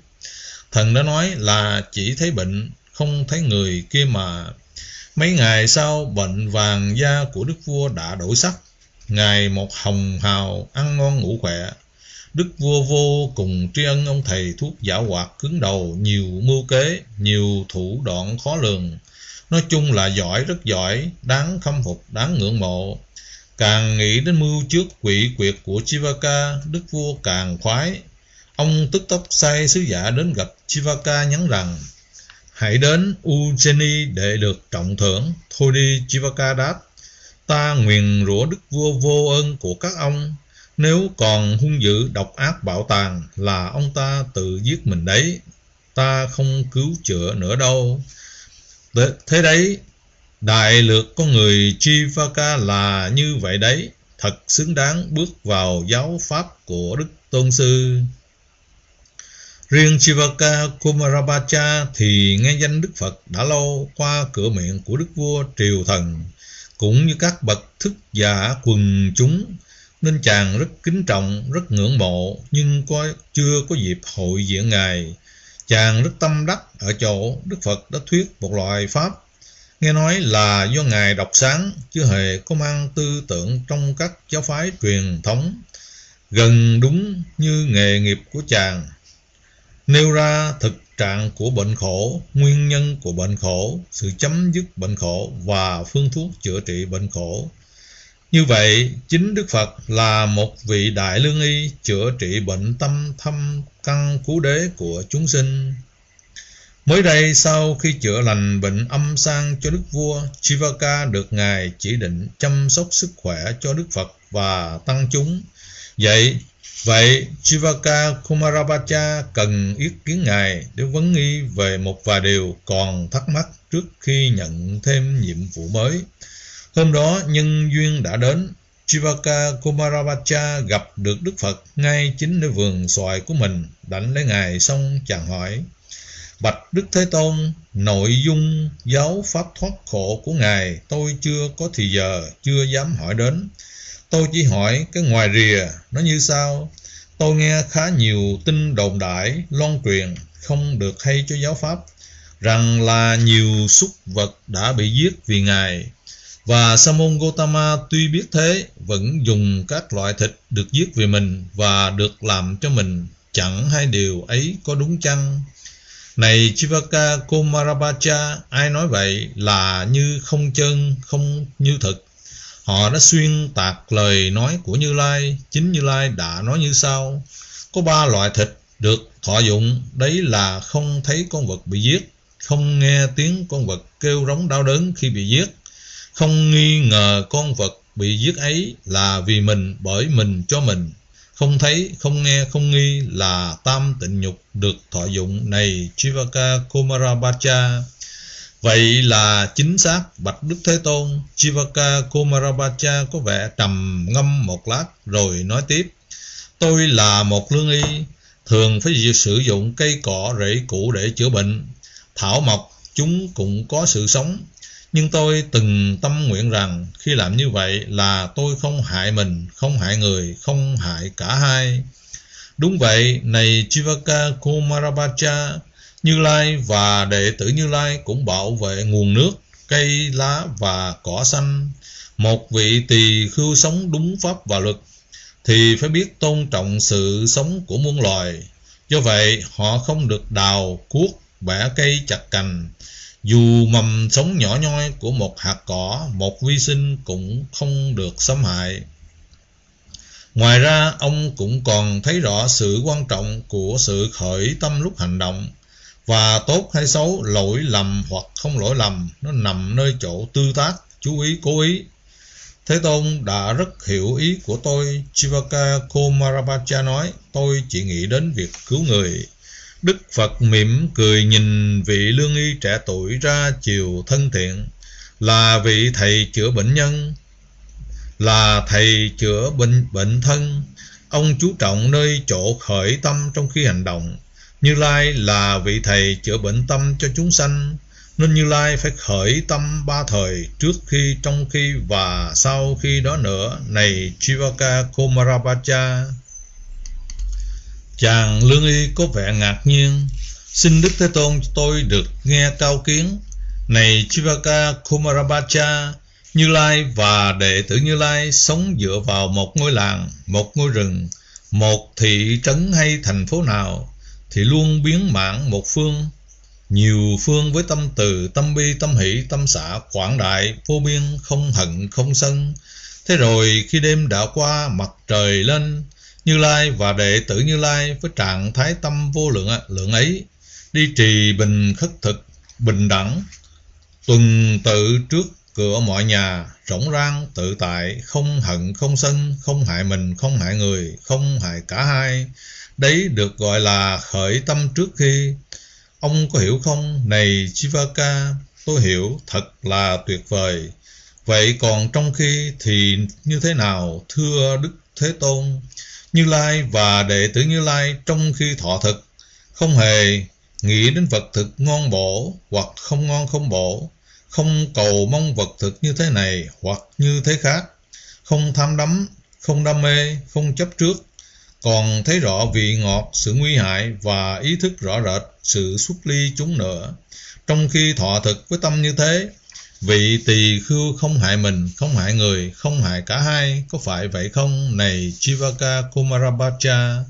Thần đã nói là chỉ thấy bệnh, không thấy người kia mà. Mấy ngày sau, bệnh vàng da của đức vua đã đổi sắc, ngày một hồng hào, ăn ngon ngủ khỏe. Đức vua vô cùng tri ân ông thầy thuốc giả hoạt cứng đầu, nhiều mưu kế, nhiều thủ đoạn khó lường. Nói chung là giỏi, rất giỏi, đáng khâm phục, đáng ngưỡng mộ. Càng nghĩ đến mưu trước quỷ quyệt của Chivaka, đức vua càng khoái. Ông tức tốc sai sứ giả đến gặp Chivaka nhắn rằng: hãy đến Ujjaini để được trọng thưởng. Thôi đi, Chivaka đáp: ta nguyền rủa đức vua vô ơn của các ông. Nếu còn hung dữ độc ác bạo tàn là ông ta tự giết mình đấy, ta không cứu chữa nữa đâu. Thế đấy, đại lược con người Chivaka là như vậy đấy, thật xứng đáng bước vào giáo pháp của Đức Tôn Sư. Riêng Chivaka Kumarabhacha thì nghe danh Đức Phật đã lâu qua cửa miệng của Đức Vua Triều Thần, cũng như các bậc thức giả quần chúng, nên chàng rất kính trọng, rất ngưỡng mộ, nhưng chưa có dịp hội diện Ngài. Chàng rất tâm đắc ở chỗ Đức Phật đã thuyết một loại pháp, nghe nói là do Ngài đọc sáng, chứ hề có mang tư tưởng trong các giáo phái truyền thống, gần đúng như nghề nghiệp của chàng. Nêu ra thực trạng của bệnh khổ, nguyên nhân của bệnh khổ, sự chấm dứt bệnh khổ và phương thuốc chữa trị bệnh khổ. Như vậy, chính Đức Phật là một vị đại lương y chữa trị bệnh tâm thâm căn cú đế của chúng sinh. Mới đây, sau khi chữa lành bệnh âm sang cho đức vua, Chivaka được Ngài chỉ định chăm sóc sức khỏe cho Đức Phật và tăng chúng. Vậy Chivaka Kumarabhacha cần ý kiến Ngài để vấn nghi về một vài điều còn thắc mắc trước khi nhận thêm nhiệm vụ mới. Hôm đó nhân duyên đã đến, Chivaka Kumarabhacha gặp được Đức Phật ngay chính nơi vườn xoài của mình. Đảnh lễ Ngài xong, chàng hỏi: bạch Đức Thế Tôn, nội dung giáo pháp thoát khổ của Ngài tôi chưa có thì giờ, chưa dám hỏi đến. Tôi chỉ hỏi cái ngoài rìa, nó như sau. Tôi nghe khá nhiều tin đồn đại, loan truyền, không được hay cho giáo pháp, rằng là nhiều súc vật đã bị giết vì Ngài. Và Sa môn Gotama tuy biết thế, vẫn dùng các loại thịt được giết vì mình và được làm cho mình. Chẳng hai điều ấy có đúng chăng? Này Chivaka Kumarabhacha, ai nói vậy là như không chân, không như thực. Họ đã xuyên tạc lời nói của Như Lai. Chính Như Lai đã nói như sau: có 3 loại thịt được thọ dụng, đấy là không thấy con vật bị giết, không nghe tiếng con vật kêu rống đau đớn khi bị giết, không nghi ngờ con vật bị giết ấy là vì mình, bởi mình cho mình, không thấy, không nghe, không nghi là tam tịnh nhục được thọ dụng. Này Chivaka Kumarabhacha, vậy là chính xác bạch Đức Thế Tôn. Chivaka Kumarabhacha có vẻ trầm ngâm một lát rồi nói tiếp: tôi là một lương y, thường phải sử dụng cây cỏ rễ củ để chữa bệnh. Thảo mộc chúng cũng có sự sống, nhưng tôi từng tâm nguyện rằng khi làm như vậy là tôi không hại mình, không hại người, không hại cả hai. Đúng vậy, này Chivaka Kumarabhacha, Như Lai và đệ tử Như Lai cũng bảo vệ nguồn nước, cây lá và cỏ xanh. Một vị tỳ khưu sống đúng pháp và luật thì phải biết tôn trọng sự sống của muôn loài. Do vậy, họ không được đào, cuốc, bẻ cây chặt cành. Dù mầm sống nhỏ nhoi của một hạt cỏ, một vi sinh cũng không được xâm hại. Ngoài ra, ông cũng còn thấy rõ sự quan trọng của sự khởi tâm lúc hành động. Và tốt hay xấu, lỗi lầm hoặc không lỗi lầm, nó nằm nơi chỗ tư tác, chú ý, cố ý. Thế Tôn đã rất hiểu ý của tôi. Chivaka Kumarabhaja nói, tôi chỉ nghĩ đến việc cứu người. Đức Phật mỉm cười nhìn vị lương y trẻ tuổi ra chiều thân thiện. Là vị thầy chữa bệnh nhân, là thầy chữa bệnh thân. Ông chú trọng nơi chỗ khởi tâm trong khi hành động. Như Lai là vị thầy chữa bệnh tâm cho chúng sanh, nên Như Lai phải khởi tâm ba thời, trước khi, trong khi và sau khi đó nữa. Này Chivaka Kumarabhaja. Chàng lương y có vẻ ngạc nhiên. Xin Đức Thế Tôn cho tôi được nghe cao kiến. Này Chivaka Kumarabhaja, Như Lai và đệ tử Như Lai sống dựa vào một ngôi làng, một ngôi rừng, một thị trấn hay thành phố nào thì luôn biến mãn một phương, nhiều phương với tâm từ, tâm bi, tâm hỷ, tâm xả quảng đại, vô biên, không hận, không sân. Thế rồi khi đêm đã qua, mặt trời lên, Như Lai và đệ tử Như Lai với trạng thái tâm vô lượng ấy đi trì bình khất thực, bình đẳng, tuần tự trước cửa mọi nhà, rỗng rang tự tại, không hận không sân, không hại mình, không hại người, không hại cả hai. Đấy được gọi là khởi tâm trước khi. Ông có hiểu không? Này Chivaka, tôi hiểu, thật là tuyệt vời. Vậy còn trong khi thì như thế nào, thưa Đức Thế Tôn? Như Lai và đệ tử Như Lai trong khi thọ thực không hề nghĩ đến vật thực ngon bổ hoặc không ngon không bổ, không cầu mong vật thực như thế này hoặc như thế khác, không tham đắm, không đam mê, không chấp trước, còn thấy rõ vị ngọt, sự nguy hại và ý thức rõ rệt sự xuất ly chúng nữa. Trong khi thọ thực với tâm như thế, vị tỳ khưu không hại mình, không hại người, không hại cả hai, có phải vậy không? Này Chivaka Kumarabhaja,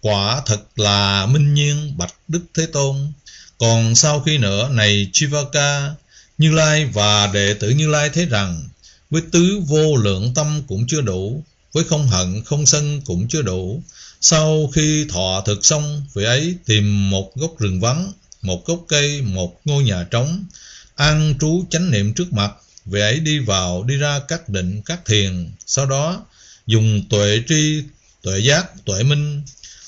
quả thật là minh nhiên, bạch Đức Thế Tôn. Còn sau khi nữa, này Chivaka, Như Lai và đệ tử Như Lai thấy rằng với tứ vô lượng tâm cũng chưa đủ, với không hận không sân cũng chưa đủ. Sau khi thọ thực xong, vị ấy tìm một gốc rừng vắng, một gốc cây, một ngôi nhà trống, an trú chánh niệm trước mặt. Vị ấy đi vào đi ra các định các thiền, sau đó dùng tuệ tri, tuệ giác, tuệ minh,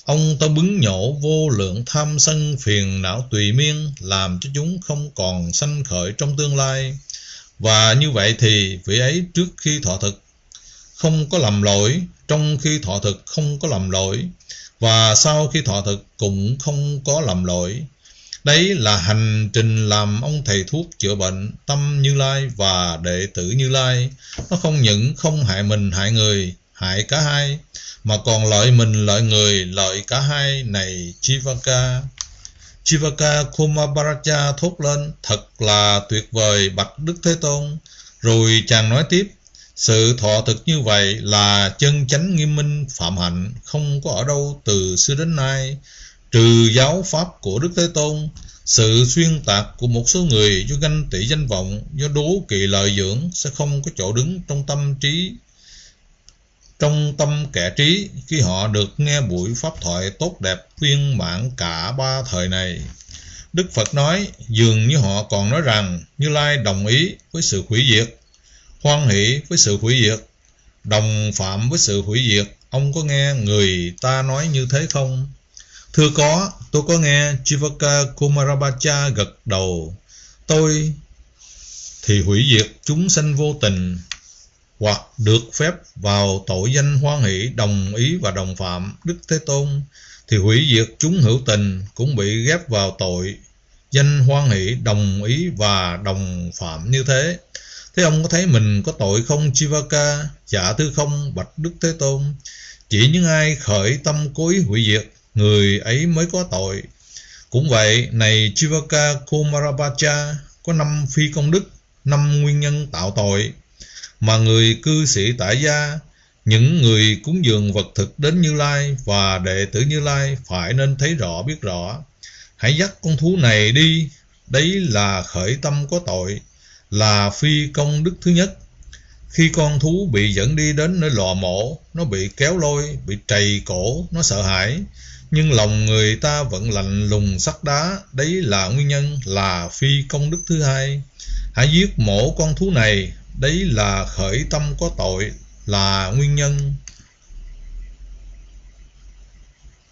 ông ta bứng nhổ vô lượng tham sân phiền não tùy miên, làm cho chúng không còn sanh khởi trong tương lai. Và như vậy thì vị ấy trước khi thọ thực không có lầm lỗi, trong khi thọ thực không có lầm lỗi, và sau khi thọ thực cũng không có lầm lỗi. Đấy là hành trình làm ông thầy thuốc chữa bệnh tâm Như Lai và đệ tử Như Lai. Nó không những không hại mình hại người, hại cả hai, mà còn lợi mình lợi người, lợi cả hai. Này Chivaka. Chivaka Kumarabhaja thốt lên, thật là tuyệt vời, bạch Đức Thế Tôn. Rồi chàng nói tiếp, sự thọ thực như vậy là chân chánh nghiêm minh phạm hạnh, không có ở đâu từ xưa đến nay, trừ giáo pháp của Đức Thế Tôn. Sự xuyên tạc của một số người do ganh tị danh vọng, do đố kỵ lợi dưỡng sẽ không có chỗ đứng trong tâm kẻ trí khi họ được nghe buổi pháp thoại tốt đẹp viên mãn cả ba thời này. Đức Phật nói, dường như họ còn nói rằng Như Lai đồng ý với sự hủy diệt, hoan hỷ với sự hủy diệt, đồng phạm với sự hủy diệt. Ông có nghe người ta nói như thế không? Thưa có, tôi có nghe. Chivaka Kumarabhaja gật đầu. Tôi thì hủy diệt chúng sanh vô tình, hoặc được phép vào tội danh hoan hỷ, đồng ý và đồng phạm. Đức Thế Tôn thì hủy diệt chúng hữu tình, cũng bị ghép vào tội danh hoan hỷ, đồng ý và đồng phạm như thế. Thế ông có thấy mình có tội không Chivaka? Dạ thưa không, bạch Đức Thế Tôn. Chỉ những ai khởi tâm cố ý hủy diệt, người ấy mới có tội. Cũng vậy, này Chivaka Kumarabhaja, có 5 phi công đức, 5 nguyên nhân tạo tội mà người cư sĩ tại gia, những người cúng dường vật thực đến Như Lai và đệ tử Như Lai phải nên thấy rõ biết rõ. Hãy dắt con thú này đi, đấy là khởi tâm có tội, là phi công đức thứ nhất. Khi con thú bị dẫn đi đến nơi lò mổ, nó bị kéo lôi, bị trầy cổ, nó sợ hãi, nhưng lòng người ta vẫn lạnh lùng sắt đá, đấy là nguyên nhân, là phi công đức thứ hai. Hãy giết mổ con thú này, đấy là khởi tâm có tội, là nguyên nhân,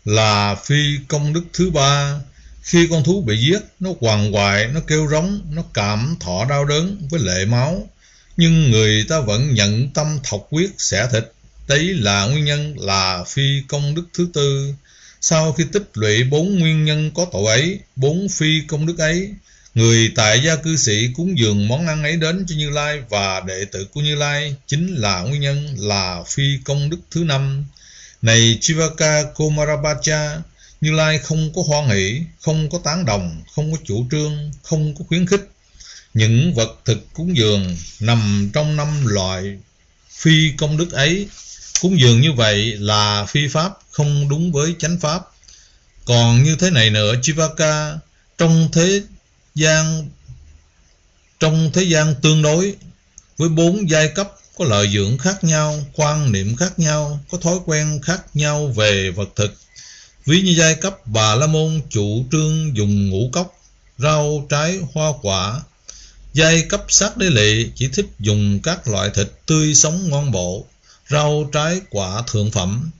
là phi công đức thứ ba. Khi con thú bị giết, nó quằn quại, nó kêu rống, nó cảm thọ đau đớn với lệ máu, nhưng người ta vẫn nhận tâm thọc huyết xẻ thịt, đấy là nguyên nhân, là phi công đức thứ tư. Sau khi tích lũy 4 nguyên nhân có tội ấy, 4 phi công đức ấy, người tại gia cư sĩ cúng dường món ăn ấy đến cho Như Lai và đệ tử của Như Lai, chính là nguyên nhân, là phi công đức thứ năm. Này Chivaka Kumarabhaja, Như Lai không có hoan hỷ, không có tán đồng, không có chủ trương, không có khuyến khích những vật thực cúng dường nằm trong 5 loại phi công đức ấy. Cúng dường như vậy là phi pháp, không đúng với chánh pháp. Còn như thế này nữa, Chivaka, trong thế gian tương đối với 4 giai cấp, có lợi dưỡng khác nhau, quan niệm khác nhau, có thói quen khác nhau về vật thực. Ví như giai cấp Bà La Môn chủ trương dùng ngũ cốc, rau trái hoa quả. Giai cấp Sát Đế Lị chỉ thích dùng các loại thịt tươi sống ngon bổ, rau trái quả thượng phẩm.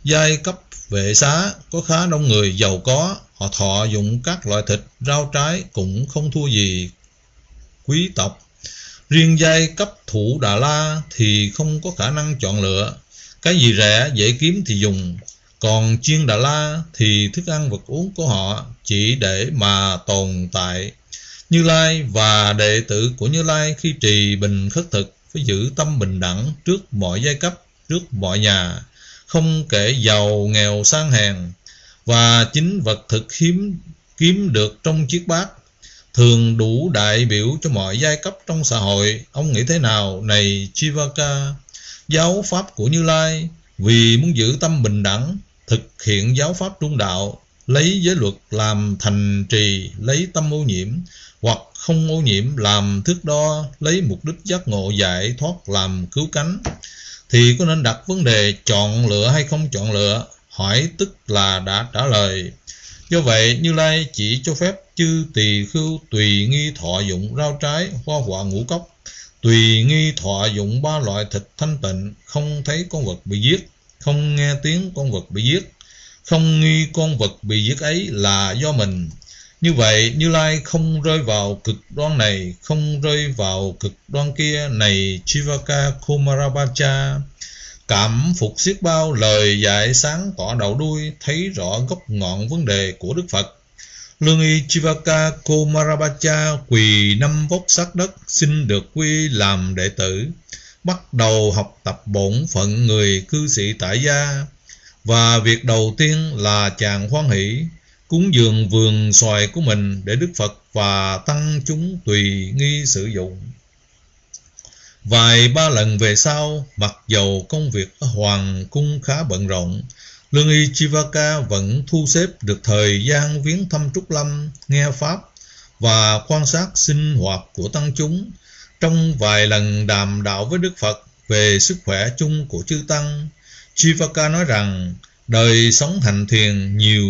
Giai cấp Vệ Xá có khá đông người giàu có, họ thọ dụng các loại thịt, rau trái cũng không thua gì quý tộc. Riêng giai cấp Thủ Đà La thì không có khả năng chọn lựa, cái gì rẻ dễ kiếm thì dùng. Còn Chiên Đà La thì thức ăn vật uống của họ chỉ để mà tồn tại. Như Lai và đệ tử của Như Lai khi trì bình khất thực phải giữ tâm bình đẳng trước mọi giai cấp, trước mọi nhà, không kể giàu nghèo sang hèn. Và chính vật thực kiếm được trong chiếc bát thường đủ đại biểu cho mọi giai cấp trong xã hội. Ông nghĩ thế nào này Chivaka? Giáo pháp của Như Lai vì muốn giữ tâm bình đẳng, thực hiện giáo pháp trung đạo, lấy giới luật làm thành trì, lấy tâm ô nhiễm hoặc không ô nhiễm làm thước đo, lấy mục đích giác ngộ giải thoát làm cứu cánh, thì có nên đặt vấn đề chọn lựa hay không chọn lựa? Hỏi tức là đã trả lời. Do vậy Như Lai chỉ cho phép chư tỳ khưu tùy nghi thọ dụng rau trái, hoa quả ngũ cốc, tùy nghi thọ dụng 3 loại thịt thanh tịnh, không thấy con vật bị giết, không nghe tiếng con vật bị giết, không nghi con vật bị giết ấy là do mình. Như vậy Như Lai không rơi vào cực đoan này, không rơi vào cực đoan kia. Này Chivaka Kumarabhaja, cảm phục xiết bao lời dạy sáng tỏ đầu đuôi, thấy rõ gốc ngọn vấn đề của Đức Phật. Lương y Chivaka Kumarabhaja quỳ 5 vóc sát đất, xin được quy làm đệ tử, bắt đầu học tập bổn phận người cư sĩ tại gia. Và việc đầu tiên là chàng hoan hỷ cúng dường vườn xoài của mình để Đức Phật và tăng chúng tùy nghi sử dụng. Vài ba lần về sau, mặc dầu công việc ở hoàng cung khá bận rộn, Lương y Chivaka vẫn thu xếp được thời gian viếng thăm Trúc Lâm, nghe pháp và quan sát sinh hoạt của tăng chúng. Trong vài lần đàm đạo với Đức Phật về sức khỏe chung của chư tăng, Chivaka nói rằng đời sống hành thiền nhiều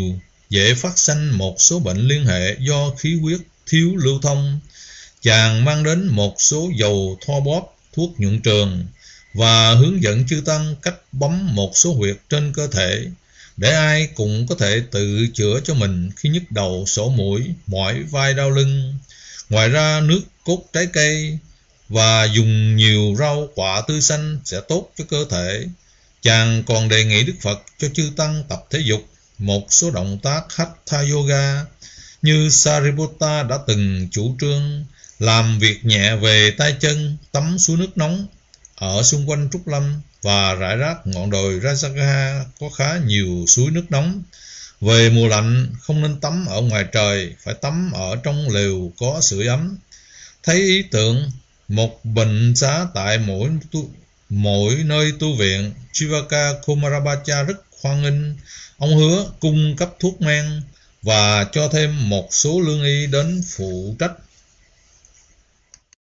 dễ phát sanh một số bệnh liên hệ do khí huyết thiếu lưu thông. Chàng mang đến một số dầu thoa bóp, thuốc nhuận trường và hướng dẫn chư tăng cách bấm một số huyệt trên cơ thể để ai cũng có thể tự chữa cho mình khi nhức đầu, sổ mũi, mỏi vai, đau lưng. Ngoài ra nước cốt trái cây và dùng nhiều rau quả tươi xanh sẽ tốt cho cơ thể. Chàng còn đề nghị Đức Phật cho chư tăng tập thể dục một số động tác Hatha Yoga như Sariputta đã từng chủ trương, làm việc nhẹ về tay chân, tắm suối nước nóng ở xung quanh Trúc Lâm và rải rác ngọn đồi Rajagaha có khá nhiều suối nước nóng. Về mùa lạnh không nên tắm ở ngoài trời, phải tắm ở trong lều có sưởi ấm. Thấy ý tưởng một bệnh xá tại mỗi nơi tu viện, Chivaka Kumarabhaja rất hoan nghênh. Ông hứa cung cấp thuốc men và cho thêm một số lương y đến phụ trách